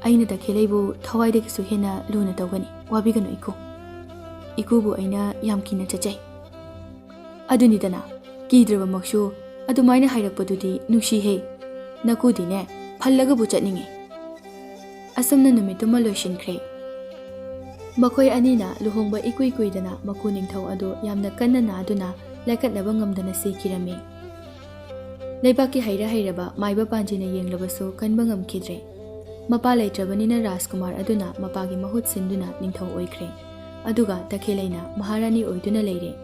ꯑꯩꯅ ꯇꯈꯦꯜꯂꯩꯕꯨ ꯊꯋꯥꯏꯗꯒꯤꯁꯨ ꯍꯦꯟꯅ ꯂꯨꯅ ꯇꯧꯒꯅꯤ, ꯋꯥꯕꯤꯒꯅꯨ ꯏꯀꯣ꯫ ꯏꯀꯨꯕꯨ ꯑꯩꯅ ꯌꯥꯝ ꯀꯤꯅ ꯆꯠꯆꯩ꯫ ꯑꯗꯨꯅꯤꯗꯅ, ꯀꯤꯗ꯭ꯔꯕꯃꯛꯁꯨ ꯑꯗꯨꯃꯥꯏꯅ ꯍꯥꯏꯔꯛꯄꯗꯨꯗꯤ ꯅꯨꯡꯁꯤꯍꯦ, ꯅꯀꯨꯗꯤꯅꯦ ꯐꯜꯂꯒꯕꯨ ꯆꯠꯅꯤꯡꯉꯤ꯫ ꯑꯁꯨꯝꯅ ꯅꯨꯃꯤꯠꯇꯨꯃ ꯂꯣꯏꯁꯤꯟꯈ꯭ꯔꯦ꯫ ꯃꯈꯣꯏ ꯑꯅꯤꯅ ꯂꯨꯍꯣꯡꯕ ꯏꯀꯨꯏ ꯀꯨꯏꯗꯅ ꯃꯀꯨ ꯅꯤꯡꯊꯧ ꯑꯗꯨ ꯌꯥꯝꯅ ꯀꯟꯅ ꯅꯥꯗꯨꯅ ꯂꯥꯏꯀꯠꯅꯕ ꯉꯝꯗꯅ ꯁꯤꯈꯤꯔꯝꯃꯤ꯫ ꯂꯩꯕꯥꯛꯀꯤ ꯍꯩꯔꯕ ꯃꯥꯏꯕ ꯄꯥꯟꯖꯤꯅ ꯌꯦꯡꯂꯕꯁꯨ ꯀꯟꯕ ꯉꯝꯈꯤꯗ꯭ꯔꯦ꯫ ꯃꯄꯥ ꯂꯩꯇ꯭ꯔꯕꯅꯤꯅ ꯔꯥꯖꯀꯨꯃꯥꯔ ꯑꯗꯨꯅ ꯃꯄꯥꯒꯤ ꯃꯍꯨꯠ ꯁꯤꯟꯗꯨꯅ ꯅꯤꯡꯊꯧ ꯑꯣꯏꯈ꯭ꯔꯦ꯫ ꯑꯗꯨꯒ ꯇꯈꯦꯜꯂꯩꯅ ꯃꯍꯥꯔꯥꯅꯤ ꯑꯣꯏꯗꯨꯅ ꯂꯩꯔꯦ꯫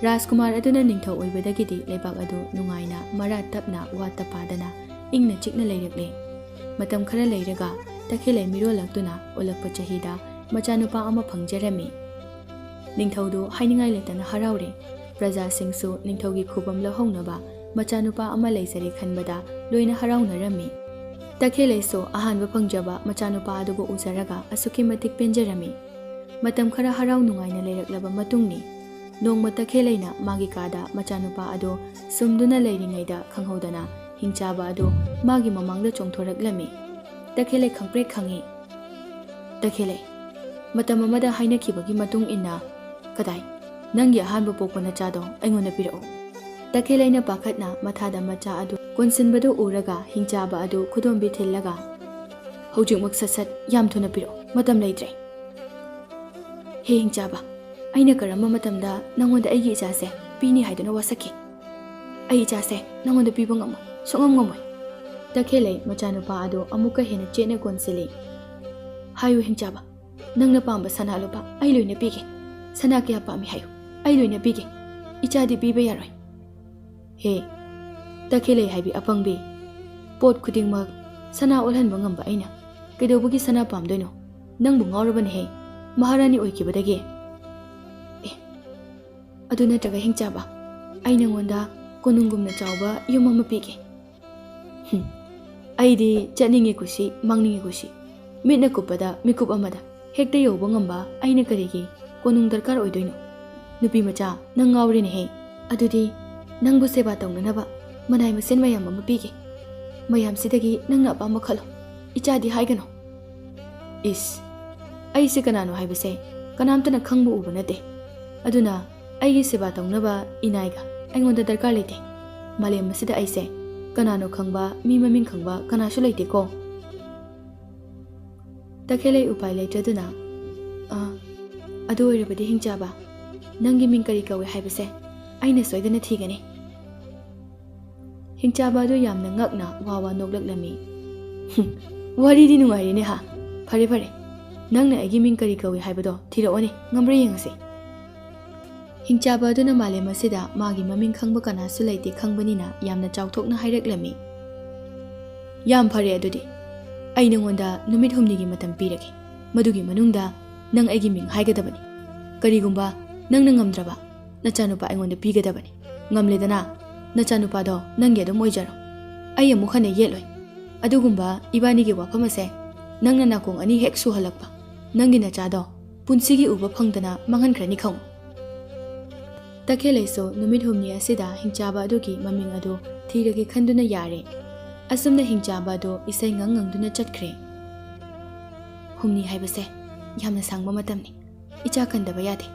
ꯔꯥꯖꯀꯨꯃꯥꯔ ꯑꯗꯨꯅ ꯅꯤꯡꯊꯧ ꯑꯣꯏꯕꯗꯒꯤꯗꯤ ꯂꯩꯕꯥꯛ ꯑꯗꯨ ꯅꯨꯡꯉꯥꯏꯅ, ꯃꯔꯥ ꯇꯞꯅ, ꯋꯥꯠꯇ ꯄꯥꯗꯅ, ꯏꯪꯅ ꯆꯤꯛꯅ ꯂꯩꯔꯛꯂꯦ꯫ ꯃꯇꯝ ꯈꯔ ꯂꯩꯔꯒ ꯇꯈꯦꯜꯂꯩ ꯃꯤꯔꯣꯜꯂꯛꯇꯨꯅ ꯑꯣꯜꯂꯛꯄ ꯆꯍꯤꯗ ꯃꯆꯥꯅꯨꯄꯥ ꯑꯃ ꯐꯪꯖꯔꯝꯃꯤ꯫ ꯅꯤꯡꯊꯧꯗꯨ ꯍꯥꯏꯅꯤꯡꯉꯥꯏ ꯂꯩꯇꯅ ꯍꯔꯥꯎꯔꯦ꯫ प्रजासिंसु निंथौगी खुबम लहौनबा मचानुपा अमा लेजरे खनबदा लोइना हराउनरम्मी। तखेलैसो अहानबा फंगजबा मचानुपा अदुबु उजरगा असुकी मतिक पेंजरम्मी। मतम खरा हराउ नुंगाइना लेरक्लबा मतुंगनी नोंगमा तखेलैना मागी कादा मचानुपा अदो सुमदुना लेरिङैदा खंगहौदना हिंचाबा अदो मागी ममांगदा चोंथोरक्लम्मी। तखेलै खंप्रेक खंगी। तखेलै मतम अमदा हाइनखिबगी मतुंग इन्ना कदाई नंगी अहानबा पोकपा नचादो अइंगोंदा पिरओ। तखेलैना पाखतना मथादा मचा अदो कोनसिनबदो उरगा हिंचाबा अदो खुदोंबी थिल्लगा हौजिकमक ससत याम थुना पिरओ मतम लैत्रे। हे हिंचाबा अइना करम्बा मतमदा नंगोंदा अइगी इचासे पीनी हाइदना वासखि। अइ इचासे नंगोंदा पीबा ngam सोंगम ngam। तखेलै मचानुपा अदो अमुका हेना चेना कोनसिली। हायु हिंचाबा नंगना पांबा सना लोपा अइ लोइना पीगे। सना क्या पामी हायु अइ लोइना पीगे। इचादी पीबा यारोय। हे तखेलै हाइबी अपंगबी पोट खुदिंगमक सना ओलहनबा ngamba अइना कैदौबगी सना पामदोइनो नंगबु ngौरबने हे महारानी ओइकिबदगे। ए ꯑꯗꯨ ꯅꯠꯇ꯭ꯔꯒ ꯍꯤꯡꯆꯥꯕ ꯑꯩ ꯅꯉꯣꯟꯗ ꯀꯣꯅꯨꯡꯒꯨꯝꯅ ꯆꯥꯎꯕ ꯌꯨꯝ ꯑꯃ ꯄꯤꯒꯦ ꯑꯩꯗꯤ ꯆꯠꯅꯤꯡꯉꯤ ꯀꯨꯁꯤ ꯃꯥꯡꯅꯤꯡꯉꯤ ꯀꯨꯁꯤ ꯃꯤꯠꯅ ꯀꯨꯞꯄꯗ ꯃꯤꯀꯨꯞ ꯑꯃꯗ ꯍꯦꯛꯇ ꯌꯧꯕ ꯉꯝꯕ ꯑꯩꯅ ꯀꯔꯤꯒꯤ ꯀꯣꯅꯨꯡ ꯗꯔꯀꯥꯔ ꯑꯣꯏꯗꯣꯏꯅꯣ ꯅꯨꯄꯤ ꯃꯆꯥ ꯅꯪ ꯉꯥꯎꯔꯦꯅꯦꯍꯦ ꯑꯗꯨꯗꯤ ꯅꯪꯕꯨ ꯁꯦꯕꯥ ꯇꯧꯅꯅꯕ ꯃꯅꯥꯏ ꯃꯁꯤꯟ ꯃꯌꯥꯝ ꯑꯃ ꯄꯤꯒꯦ ꯃꯌꯥꯝꯁꯤꯗꯒꯤ ꯅꯪꯅ ꯑꯄꯥꯝꯕ ꯈꯜꯂꯣ ꯏꯆꯥꯗꯤ ꯍꯥꯏꯒꯅꯣ ꯏꯁ ꯑꯩꯁꯦ ꯀꯅꯥꯅꯣ ꯍꯥꯏꯕꯁꯦ ꯀꯅꯥꯝꯇꯅ ꯈꯪꯕ ꯎꯕ ꯅꯠꯇꯦ ꯑꯗꯨꯅ ꯑꯩꯒꯤ ꯁꯦꯕꯥ ꯇꯧꯅꯕ ꯏꯅꯥꯏꯒ ꯑꯩꯉꯣꯟꯗ ꯗꯔꯀꯥꯔ ꯂꯩꯇꯦ ꯃꯥꯂꯦꯝ ꯑꯁꯤꯗ ꯑꯩꯁꯦ ꯀꯅꯥꯅꯣ ꯈꯪꯕ ꯃꯤ ꯃꯃꯤꯡ ꯈꯪꯕ ꯀꯅꯥꯁꯨ ꯂꯩꯇꯦꯀꯣ ꯇꯈꯦꯜꯂꯩ ꯎꯄꯥꯏ ꯂꯩꯇ꯭ꯔꯗꯨꯅ ꯑꯗꯨ ꯑꯣꯏꯔꯕꯗꯤ ꯍꯤꯡꯆꯥꯕ ꯅꯪꯒꯤ ꯃꯤꯡ ꯀꯔꯤ ꯀꯧꯏ ꯍꯥꯏꯕꯁꯦ ꯑꯩꯅ ꯁꯣꯏꯗꯅ ꯊꯤꯒꯅꯤ ꯍꯤꯡꯆꯥꯕ ꯑꯗꯨ ꯌꯥꯝꯅ ꯉꯛꯅ ꯋꯥ ꯋꯥ ꯅꯣꯛꯂꯛꯂꯝꯃꯤ ꯋꯥꯔꯤꯗꯤ ꯅꯨꯡꯉꯥꯏꯔꯤꯅꯦ ꯍꯥ ꯐꯔꯦ ꯐꯔꯦ ꯅꯪꯅ ꯑꯩꯒꯤ ꯃꯤꯡ ꯀꯔꯤ ꯀꯧꯏ ꯍꯥꯏꯕꯗꯣ ꯊꯤꯔꯛꯑꯣꯅꯦ ꯉꯝꯕ꯭ꯔꯥ ꯌꯦꯡꯉꯁꯤ ꯍꯤꯡꯆꯥꯕ ꯑꯗꯨꯅ ꯃꯥꯂꯦꯝ ꯑꯁꯤꯗ ꯃꯥꯒꯤ ꯃꯃꯤꯡ ꯈꯪꯕ ꯀꯅꯥꯁꯨ ꯂꯩꯇꯦ ꯈꯪꯕꯅꯤꯅ ꯌꯥꯝꯅ ꯆꯥꯎꯊꯣꯛꯅ ꯍꯥꯏꯔꯛꯂꯝꯃꯤ ꯌꯥꯝ ꯐꯔꯦ ꯑꯗꯨꯗꯤ ꯑꯩ ꯅꯉꯣꯟꯗ ꯅꯨꯃꯤꯠ 8ꯅꯤꯒꯤ ꯃꯇꯝ ꯄꯤꯔꯒꯦ ꯃꯗꯨꯒꯤ ꯃꯅꯨꯡꯗ ꯅꯪ ꯑꯩꯒꯤ ꯃꯤꯡ ꯍꯥꯏꯒꯗꯕꯅꯤ ꯀꯔꯤꯒꯨꯝꯕ ꯅꯪꯅ ꯉꯝꯗ꯭ꯔꯕ ꯅꯆꯥꯅꯨꯄꯥ ꯑꯩꯉꯣꯟꯗ ꯄꯤꯒꯗꯕꯅꯤ ꯉꯝꯂꯦꯗꯅ ꯅꯆꯥꯅꯨꯄꯥꯗꯣ ꯅꯪꯒꯤ ꯑꯗꯨꯝ ꯑꯣꯏꯖꯔꯣ ꯑꯩ ꯑꯃꯨꯛ ꯍꯟꯅ ꯌꯦꯠꯂꯣꯏ ꯑꯗꯨꯒꯨꯝꯕ ꯏꯕꯥꯅꯤꯒꯤ ꯋꯥꯐꯝ ꯑꯁꯦ ꯅꯪꯅ ꯅꯥꯀꯣꯡ 2 ꯍꯦꯛ ꯁꯨꯍꯜꯂꯛꯄ ꯅꯪꯒꯤ ꯅꯆꯥꯗꯣ ꯄꯨꯟꯁꯤꯒꯤ ꯎꯕ ꯐꯪꯗꯅ ꯃꯥꯡꯍꯟꯈ꯭ꯔꯅꯤ ꯈꯪꯉꯨ ꯇꯈꯦꯜꯂꯩꯁꯨ ꯅꯨꯃꯤꯠ 8ꯅꯤ ꯑꯁꯤꯗ ꯍꯤꯡꯆꯥꯕ ꯑꯗꯨꯒꯤ ꯃꯃꯤꯡ ꯑꯗꯨ ꯊꯤꯔꯒꯦ ꯈꯟꯗꯨꯅ ꯌꯥꯔꯦ ꯑꯁꯨꯝꯅ ꯍꯤꯡꯆꯥꯕ ꯑꯗꯨ ꯏꯁꯩ ꯉꯪꯗꯨꯅ ꯆꯠꯈ꯭ꯔꯦ 8ꯅꯤ ꯍꯥꯏꯕꯁꯦ ꯌꯥꯝꯅ ꯁꯥꯡꯕ ꯃꯇꯝꯅꯤ ꯏꯆꯥ ꯀꯟꯗꯕ ꯌꯥꯗꯦ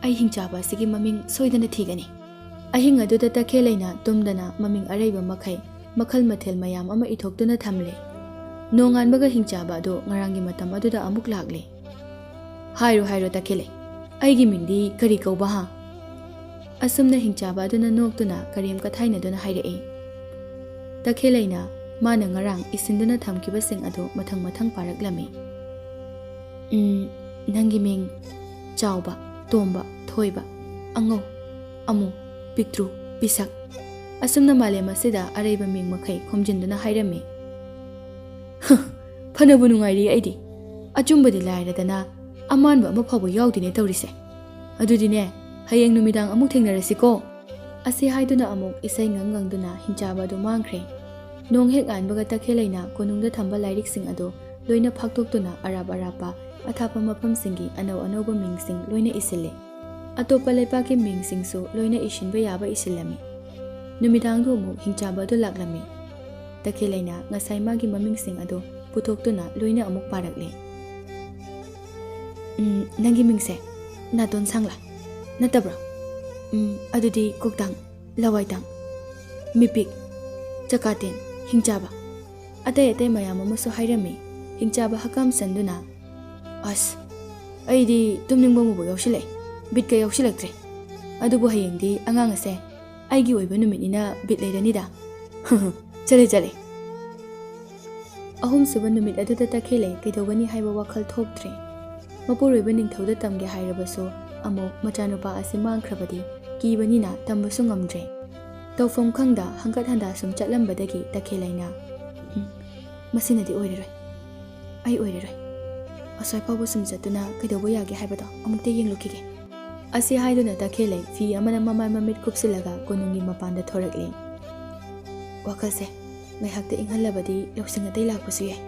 ꯑꯩ ꯍꯤꯡꯆꯥꯕ ꯑꯁꯤꯒꯤ ꯃꯃꯤꯡ ꯁꯣꯏꯗꯅ ꯊꯤꯒꯅꯤ ꯑꯍꯤꯡ ꯑꯗꯨꯗ ꯇꯈꯦꯜꯂꯩꯅ ꯇꯨꯝꯗꯅ ꯃꯃꯤꯡ ꯑꯔꯩꯕ ꯃꯈꯩ ꯃꯈꯜ ꯃꯊꯦꯜ ꯃꯌꯥꯝ ꯑꯃ ꯏꯊꯣꯛꯇꯨꯅ ꯊꯝꯂꯦ ꯅꯣꯡꯉꯥꯟꯕꯒ ꯍꯤꯡꯆꯥꯕ ꯑꯗꯨ ꯉꯔꯥꯡꯒꯤ ꯃꯇꯝ ꯑꯗꯨꯗ ꯑꯃꯨꯛ ꯂꯥꯛꯂꯦ ꯍꯥꯏꯔꯣ ꯇꯈꯦꯜꯂꯩ ꯑꯩꯒꯤ ꯃꯤꯡꯗꯤ ꯀꯔꯤ ꯀꯧꯕ ꯍꯥ ꯑꯁꯨꯝꯅ ꯍꯤꯡꯆꯥꯕ ꯑꯗꯨꯅ ꯅꯣꯛꯇꯨꯅ ꯀꯔꯦꯝ ꯀꯊꯥꯏꯅꯗꯨꯅ ꯍꯥꯏꯔꯛꯏ ꯇꯈꯦꯜꯂꯩꯅ ꯃꯥꯅ ꯉꯔꯥꯡ ꯏꯁꯤꯟꯗꯨꯅ ꯊꯝꯈꯤꯕꯁꯤꯡ ꯑꯗꯨ ꯃꯊꯪ ꯃꯊꯪ ꯄꯥꯔꯛꯂꯝꯃꯤ ꯅꯪꯒꯤ ꯃꯤꯡ ꯆꯥꯎꯕ ꯇꯣꯝꯕ ꯊꯣꯏꯕ ꯑꯉꯧ ꯑꯃꯨ ꯄꯤꯛꯇ꯭ꯔꯨ ꯄꯤꯁꯛ ꯑꯁꯨꯝꯅ ꯃꯥꯂꯦꯝ ꯑꯁꯤꯗ ꯑꯔꯩꯕ ꯃꯤꯡ ꯃꯈꯩ ꯈꯣꯝꯖꯤꯟꯗꯨꯅ ꯍꯥꯏꯔꯝꯃꯤ ꯐꯅꯕꯨ ꯅꯨꯡꯉꯥꯏꯔꯤ ꯑꯩꯗꯤ ꯑꯆꯨꯝꯕꯗꯤ ꯂꯥꯏꯔꯗꯅ ꯑꯃꯥꯟꯕ ꯑꯃ ꯐꯥꯎꯕ ꯌꯥꯎꯗꯦꯅꯦ ꯇꯧꯔꯤꯁꯦ ꯑꯗꯨꯗꯤꯅꯦ ꯍꯌꯦꯡ ꯅꯨꯃꯤꯗꯥꯡ ꯑꯃꯨꯛ ꯊꯦꯡꯅꯔꯁꯤꯀꯣ ꯑꯁꯤ ꯍꯥꯏꯗꯨꯅ ꯑꯃꯨꯛ ꯏꯁꯩ ꯉꯪꯗꯨꯅ ꯍꯤꯡꯆꯥꯕ ꯑꯗꯨ ꯃꯥꯡꯈ꯭ꯔꯦ ꯅꯣꯡ ꯍꯦꯛ ꯉꯥꯟꯕꯒ ꯇꯈꯦꯜꯂꯩꯅ ꯀꯣꯅꯨꯡꯗ ꯊꯝꯕ ꯂꯥꯏꯔꯤꯛꯁꯤꯡ ꯑꯗꯨ ꯂꯣꯏꯅ ꯐꯥꯛꯇꯣꯛꯇꯨꯅ ꯑꯔꯥꯞ ꯑꯔꯥꯞꯄ ꯑꯊꯥꯞꯄ ꯃꯐꯝꯁꯤꯡꯒꯤ ꯑꯅꯧ ꯑꯅꯧꯕ ꯃꯤꯡꯁꯤꯡ ꯂꯣꯏꯅ ꯏꯁꯤꯜꯂꯦ ꯑꯇꯣꯞꯄ ꯂꯩꯄꯥꯛꯀꯤ ꯃꯤꯡꯁꯤꯡꯁꯨ ꯂꯣꯏꯅ ꯏꯁꯤꯟꯕ ꯌꯥꯕ ꯏꯁꯤꯜꯂꯝꯃꯤ ꯅꯨꯃꯤꯗꯥꯡꯗꯨ ꯑꯃꯨꯛ ꯍꯤꯡꯆꯥꯕ ꯑꯗꯨ ꯂꯥꯛꯂꯝꯃꯤ ꯇꯈꯦꯜꯂꯩꯅ ꯉꯁꯥꯏ ꯃꯥꯒꯤ ꯃꯃꯤꯡꯁꯤꯡ ꯑꯗꯨ ꯄꯨꯊꯣꯛꯇꯨꯅ ꯂꯣꯏꯅ ꯑꯃꯨꯛ ꯄꯥꯔꯛꯂꯦ ꯅꯪꯒꯤ ꯃꯤꯡꯁꯦ ꯅꯥꯇꯣꯟ ꯁꯥꯡꯂꯥ ꯅꯠꯇꯕ꯭ꯔꯣ ꯑꯗꯨꯗꯤ ꯀꯣꯛꯇꯥꯡ ꯂꯋꯥꯏꯇꯥꯡ ꯃꯤꯄꯤꯛ ꯆꯀꯥꯇꯦꯟ ꯍꯤꯡꯆꯥꯕ ꯑꯇꯩ ꯑꯇꯩ ꯃꯌꯥꯝ ꯑꯃꯁꯨ ꯍꯥꯏꯔꯝꯃꯤ ꯍꯤꯡꯆꯥꯕ ꯍꯀꯥꯝ ꯆꯟꯗꯨꯅ ꯑꯁ ꯑꯩꯗꯤ ꯇꯨꯝꯅꯤꯡꯕ ꯑꯃꯕꯨ ꯌꯥꯎꯁꯤꯜꯂꯛꯑꯦ ꯕꯤꯠꯀ ꯌꯥꯎꯁꯤꯜꯂꯛꯇ꯭ꯔꯦ ꯑꯗꯨꯕꯨ ꯍꯌꯦꯡꯗꯤ ꯑꯉꯥꯡ ꯑꯁꯦ ꯑꯩꯒꯤ ꯑꯣꯏꯕ ꯅꯨꯃꯤꯠꯅꯤꯅ ꯕꯤꯠ ꯂꯩꯔꯅꯤꯗ ꯆꯠꯂꯦ 3ꯁꯨꯕ ꯅꯨꯃꯤꯠ ꯑꯗꯨꯗ ꯇꯈꯦꯜꯂꯩ ꯀꯩꯗꯧꯒꯅꯤ ꯍꯥꯏꯕ ꯋꯥꯈꯜ ꯊꯣꯛꯇ꯭ꯔꯦ ꯃꯄꯨꯔꯣꯏꯕ ꯅꯤꯡꯊꯧꯗ ꯇꯝꯒꯦ ꯍꯥꯏꯔꯕꯁꯨ ꯑꯃꯨꯛ ꯃꯆꯥꯅꯨꯄꯥ ꯑꯁꯤ ꯃꯥꯡꯈ꯭ꯔꯕꯗꯤ ꯀꯤꯕꯅꯤꯅ ꯇꯝꯕꯁꯨ ꯉꯝꯗ꯭ꯔꯦ ꯇꯧꯐꯝ ꯈꯪꯗ ꯍꯪꯀꯠ ꯍꯟꯗꯥ ꯁꯨꯝ ꯆꯠꯂꯝꯕꯗꯒꯤ ꯇꯈꯦꯜꯂꯩꯅ ꯃꯁꯤꯅꯗꯤ ꯑꯣꯏꯔꯔꯣꯏ ꯑꯩ ꯑꯣꯏꯔꯔꯣꯏ ꯑꯁ꯭ꯋꯥꯏ ꯐꯥꯎꯕ ꯁꯨꯝ ꯆꯠꯇꯨꯅ ꯀꯩꯗꯧꯕ ꯌꯥꯒꯦ ꯍꯥꯏꯕꯗꯣ ꯑꯃꯨꯛꯇ ꯌꯦꯡꯂꯨꯈꯤꯒꯦ ꯑꯁꯤ ꯍꯥꯏꯗꯨꯅ ꯇꯈꯦꯜꯂꯩ ꯐꯤ ꯑꯃꯅ ꯃꯃꯥꯏ ꯃꯃꯤꯠ ꯀꯨꯞꯁꯤꯜꯂꯒ ꯀꯣꯅꯨꯡꯒꯤ ꯃꯄꯥꯟꯗ ꯊꯣꯔꯛꯂꯦ ꯋꯥꯈꯜꯁꯦ ꯉꯥꯏꯍꯥꯛꯇ ꯏꯪꯍꯜꯂꯕꯗꯤ ꯂꯧꯁꯤꯡ ꯑꯇꯩ ꯂꯥꯛꯄꯁꯨ ꯌꯥꯏ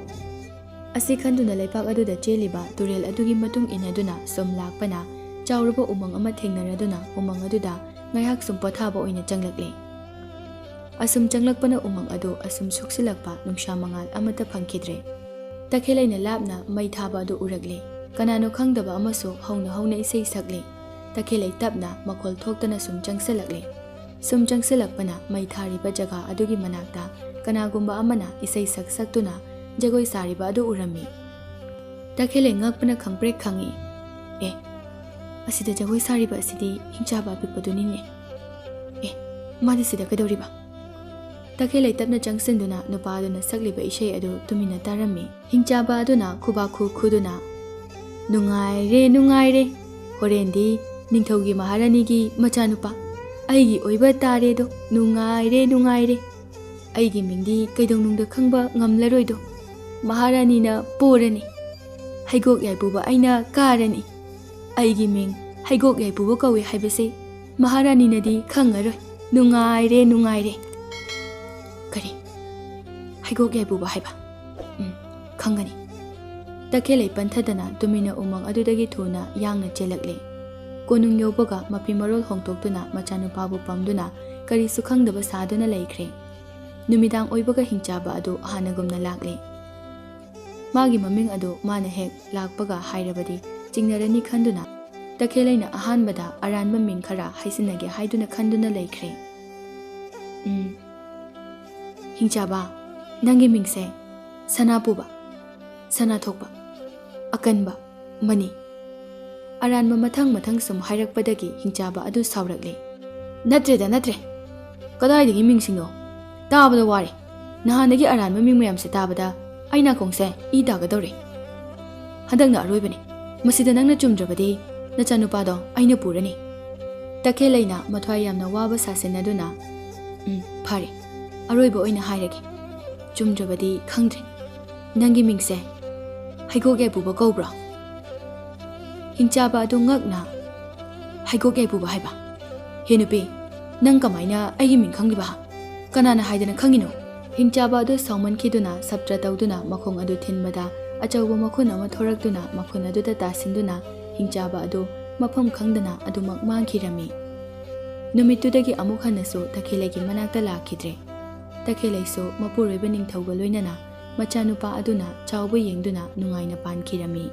ꯑꯁꯤ ꯈꯟꯗꯨꯅ ꯂꯩꯄꯥꯛ ꯑꯗꯨꯗ ꯆꯦꯜꯂꯤꯕ ꯇꯨꯔꯦꯜ ꯑꯗꯨꯒꯤ ꯃꯇꯨꯡ ꯏꯟꯅꯗꯨꯅ ꯁꯨꯝ ꯂꯥꯛꯄꯅ ꯆꯥꯎꯔꯕ ꯎꯃꯪ ꯑꯃ ꯊꯦꯡꯅꯔꯗꯨꯅ ꯎꯃꯪ ꯑꯗꯨꯗ ꯉꯥꯏꯍꯥꯛ ꯁꯨꯝ ꯄꯣꯊꯥꯕ ꯑꯣꯏꯅ ꯆꯪꯂꯛꯂꯦ ꯑꯁꯨꯝ ꯆꯪꯂꯛꯄꯅ ꯎꯃꯪ ꯑꯗꯨ ꯑꯁꯨꯝ ꯁꯣꯛꯆꯤꯜꯂꯛꯄ ꯅꯨꯡꯁꯥ ꯃꯉꯥꯜ ꯑꯃꯠꯇ ꯐꯪꯈꯤꯗ꯭ꯔꯦ ꯇꯈꯦꯜꯂꯩꯅ ꯂꯥꯞꯅ ꯃꯩ ꯊꯥꯕ ꯑꯗꯨ ꯎꯔꯛꯂꯦ ꯀꯅꯥꯅꯣ ꯈꯪꯗꯕ ꯑꯃꯁꯨ ꯍꯧꯅ ꯏꯁꯩ ꯁꯛꯂꯦ ꯇꯈꯦꯜꯂꯩ ꯇꯞꯅ ꯃꯈꯣꯜ ꯊꯣꯛꯇꯅ ꯁꯨꯝ ꯆꯪꯁꯤꯜꯂꯛꯂꯦ ꯁꯨꯝ ꯆꯪꯁꯤꯜꯂꯛꯄꯅ ꯃꯩ ꯊꯥꯔꯤꯕ ꯖꯒꯥ ꯑꯗꯨꯒꯤ ꯃꯅꯥꯛꯇ ꯀꯅꯥꯒꯨꯝꯕ ꯑꯃꯅ ꯏꯁꯩ ꯁꯛꯇꯨꯅ ꯖꯒꯣꯏ ꯁꯥꯔꯤꯕ ꯑꯗꯨ ꯎꯔꯝꯃꯤ ꯇꯈꯦꯜꯂꯩ ꯉꯛꯄꯅ ꯈꯪꯄ꯭ꯔꯦꯛ ꯈꯪꯉꯤ ꯑꯁꯤꯗ ꯖꯒꯣꯏ ꯁꯥꯔꯤꯕ ꯑꯁꯤꯗꯤ ꯍꯤꯡꯆꯥꯕ ꯑꯄꯤꯛꯄꯗꯨꯅꯤꯅꯦ ꯃꯥꯗꯤ ꯁꯤꯗ ꯀꯩꯗꯧꯔꯤꯕ ꯇꯈꯦꯜꯂꯩ ꯇꯞꯅ ꯆꯪꯁꯤꯟꯗꯨꯅ ꯅꯨꯄꯥ ꯑꯗꯨꯅ ꯁꯛꯂꯤꯕ ꯏꯁꯩ ꯑꯗꯨ ꯇꯨꯃꯤꯟꯅ ꯇꯥꯔꯝꯃꯤ ꯍꯤꯡꯆꯥꯕ ꯑꯗꯨꯅ ꯈꯨꯕꯥꯛ ꯈꯨꯗꯨꯅ ꯅꯨꯡꯉꯥꯏꯔꯦ ꯍꯣꯔꯦꯟꯗꯤ ꯅꯤꯡꯊꯧꯒꯤ ꯃꯍꯥꯔꯥꯅꯤꯒꯤ ꯃꯆꯥꯅꯨꯄꯥ ꯑꯩꯒꯤ ꯑꯣꯏꯕ ꯇꯥꯔꯦꯗꯣ ꯅꯨꯡꯉꯥꯏꯔꯦ ꯑꯩꯒꯤ ꯃꯤꯡꯗꯤ ꯀꯩꯗꯧꯅꯨꯡꯗ ꯈꯪꯕ ꯉꯝꯂꯔꯣꯏꯗꯣ ꯃꯍꯥꯔꯥꯅꯤꯅ ꯄꯣꯔꯅꯤ ꯍꯩꯒꯣꯛ ꯌꯥꯏꯄꯨꯕ ꯑꯩꯅ ꯀꯥꯔꯅꯤ ꯑꯩꯒꯤ ꯃꯤꯡ ꯍꯩꯒꯣꯛ ꯌꯥꯏꯄꯨꯕ ꯀꯧꯏ ꯍꯥꯏꯕꯁꯦ ꯃꯍꯥꯔꯥꯅꯤꯅꯗꯤ ꯈꯪꯉꯔꯣꯏ ꯅꯨꯡꯉꯥꯏꯔꯦ ꯅꯨꯡꯉꯥꯏꯔꯦ ꯀꯔꯤ ꯍꯩꯒꯣꯛ ꯌꯥꯏꯕꯨꯕ ꯍꯥꯏꯕ ꯈꯪꯒꯅꯤ ꯇꯈꯦꯜꯂꯩ ꯄꯟꯊꯗꯅ ꯇꯨꯃꯤꯟꯅ ꯎꯃꯪ ꯑꯗꯨꯗꯒꯤ ꯊꯨꯅ ꯌꯥꯡꯅ ꯆꯦꯜꯂꯛꯂꯦ ꯀꯣꯅꯨꯡ ꯌꯧꯕꯒ ꯃꯐꯤ ꯃꯔꯣꯜ ꯍꯣꯡꯗꯣꯛꯇꯨꯅ ꯃꯆꯥꯅꯨꯄꯥꯕꯨ ꯄꯝꯗꯨꯅ ꯀꯔꯤꯁꯨ ꯈꯪꯗꯕ ꯁꯥꯗꯨꯅ ꯂꯩꯈ꯭ꯔꯦ ꯅꯨꯃꯤꯗꯥꯡ ꯑꯣꯏꯕꯒ ꯍꯤꯡꯆꯥꯕ ꯑꯗꯨ ꯍꯥꯟꯅꯒꯨꯝꯅ ꯂꯥꯛꯂꯦ ꯃꯥꯒꯤ ꯃꯃꯤꯡ ꯑꯗꯨ ꯃꯥꯅ ꯍꯦꯛ ꯂꯥꯛꯄꯒ ꯍꯥꯏꯔꯕꯗꯤ ꯆꯤꯡꯅꯔꯅꯤ ꯈꯟꯗꯨꯅ ꯇꯈꯦꯜꯂꯩꯅ ꯑꯍꯥꯟꯕꯗ ꯑꯔꯥꯟꯕ ꯃꯤꯡ ꯈꯔ ꯍꯥꯏꯖꯤꯟꯅꯒꯦ ꯍꯥꯏꯗꯨꯅ ꯈꯟꯗꯨꯅ ꯂꯩꯈ꯭ꯔꯦ ꯍꯤꯡꯆꯥꯕ ꯅꯪꯒꯤ ꯃꯤꯡꯁꯦ ꯁꯅꯥꯄꯨꯕ ꯁꯅꯥꯊꯣꯛꯄ ꯑꯀꯟꯕ ꯃꯅꯤ ꯑꯔꯥꯟꯕ ꯃꯊꯪ ꯁꯨꯝ ꯍꯥꯏꯔꯛꯄꯗꯒꯤ ꯍꯤꯡꯆꯥꯕ ꯑꯗꯨ ꯁꯥꯎꯔꯛꯂꯦ ꯅꯠꯇ꯭ꯔꯦ ꯀꯗꯥꯏꯗꯒꯤ ꯃꯤꯡꯁꯤꯡꯅꯣ ꯇꯥꯕꯗ ꯋꯥꯔꯦ ꯅꯍꯥꯟꯗꯒꯤ ꯑꯔꯥꯟꯕ ꯃꯤꯡ ꯃꯌꯥꯝꯁꯦ ꯇꯥꯕꯗ ꯑꯩ ꯅꯥꯀꯣꯡꯁꯦ ꯏ ꯇꯥꯒꯗꯧꯔꯦ ꯍꯟꯗꯛꯅ ꯑꯔꯣꯏꯕꯅꯤ ꯃꯁꯤꯗ ꯅꯪꯅ ꯆꯨꯝꯗ꯭ꯔꯕꯗꯤ ꯅꯆꯥꯅꯨꯄꯥꯗꯣ ꯑꯩꯅ ꯄꯨꯔꯅꯤ ꯇꯈꯦꯜꯂꯩꯅ ꯃꯊ꯭ꯋꯥꯏ ꯌꯥꯝꯅ ꯋꯥꯕ ꯁꯥꯁꯤꯟꯅꯗꯨꯅ ꯐꯔꯦ ꯑꯔꯣꯏꯕ ꯑꯣꯏꯅ ꯍꯥꯏꯔꯒꯦ ꯆꯨꯝꯗ꯭ꯔꯕꯗꯤ ꯈꯪꯗ꯭ꯔꯦ ꯅꯪꯒꯤ ꯃꯤꯡꯁꯦ ꯍꯩꯒꯣꯛ ꯌꯥꯏꯕꯨꯕ ꯀꯧꯕ꯭ꯔꯣ ꯍꯤꯡꯆꯥꯕ ꯑꯗꯨ ꯉꯛꯅ ꯍꯩꯒꯣꯛ ꯌꯥꯏꯕꯨꯕ ꯍꯥꯏꯕ ꯍꯦ ꯅꯨꯄꯤ ꯅꯪ ꯀꯃꯥꯏꯅ ꯑꯩꯒꯤ ꯃꯤꯡ ꯈꯪꯂꯤꯕ ꯀꯅꯥꯅ ꯍꯥꯏꯗꯅ ꯈꯪꯉꯤꯅꯣ ꯍꯤꯡꯆꯥꯕ ꯑꯗꯨ ꯁꯥꯎꯃꯟꯈꯤꯗꯨꯅ ꯁꯞꯇ꯭ꯔ ꯇꯧꯗꯨꯅ ꯃꯈꯣꯡ ꯑꯗꯨ ꯊꯤꯟꯕꯗ ꯑꯆꯧꯕ ꯃꯈꯨꯟ ꯑꯃ ꯊꯣꯔꯛꯇꯨꯅ ꯃꯈꯨꯟ ꯑꯗꯨꯗ ꯇꯥꯁꯤꯟꯗꯨꯅ ꯍꯤꯡꯆꯥꯕ ꯑꯗꯨ ꯃꯐꯝ ꯈꯪꯗꯅ ꯑꯗꯨꯃꯛ ꯃꯥꯡꯈꯤꯔꯝꯃꯤ ꯅꯨꯃꯤꯠꯇꯨꯗꯒꯤ ꯑꯃꯨꯛ ꯍꯟꯅꯁꯨ ꯇꯈꯦꯜꯂꯩꯒꯤ ꯃꯅꯥꯛꯇ ꯂꯥꯛꯈꯤꯗ꯭ꯔꯦ ꯇꯈꯦꯜꯂꯩꯁꯨ ꯃꯄꯨꯔꯣꯏꯕ ꯅꯤꯡꯊꯧꯒ ꯂꯣꯏꯅꯅ ꯃꯆꯥꯅꯨꯄꯥ ꯑꯗꯨꯅ ꯆꯥꯎꯕ ꯌꯦꯡꯗꯨꯅ ꯅꯨꯡꯉꯥꯏꯅ ꯄꯥꯟꯈꯤꯔꯝꯃꯤ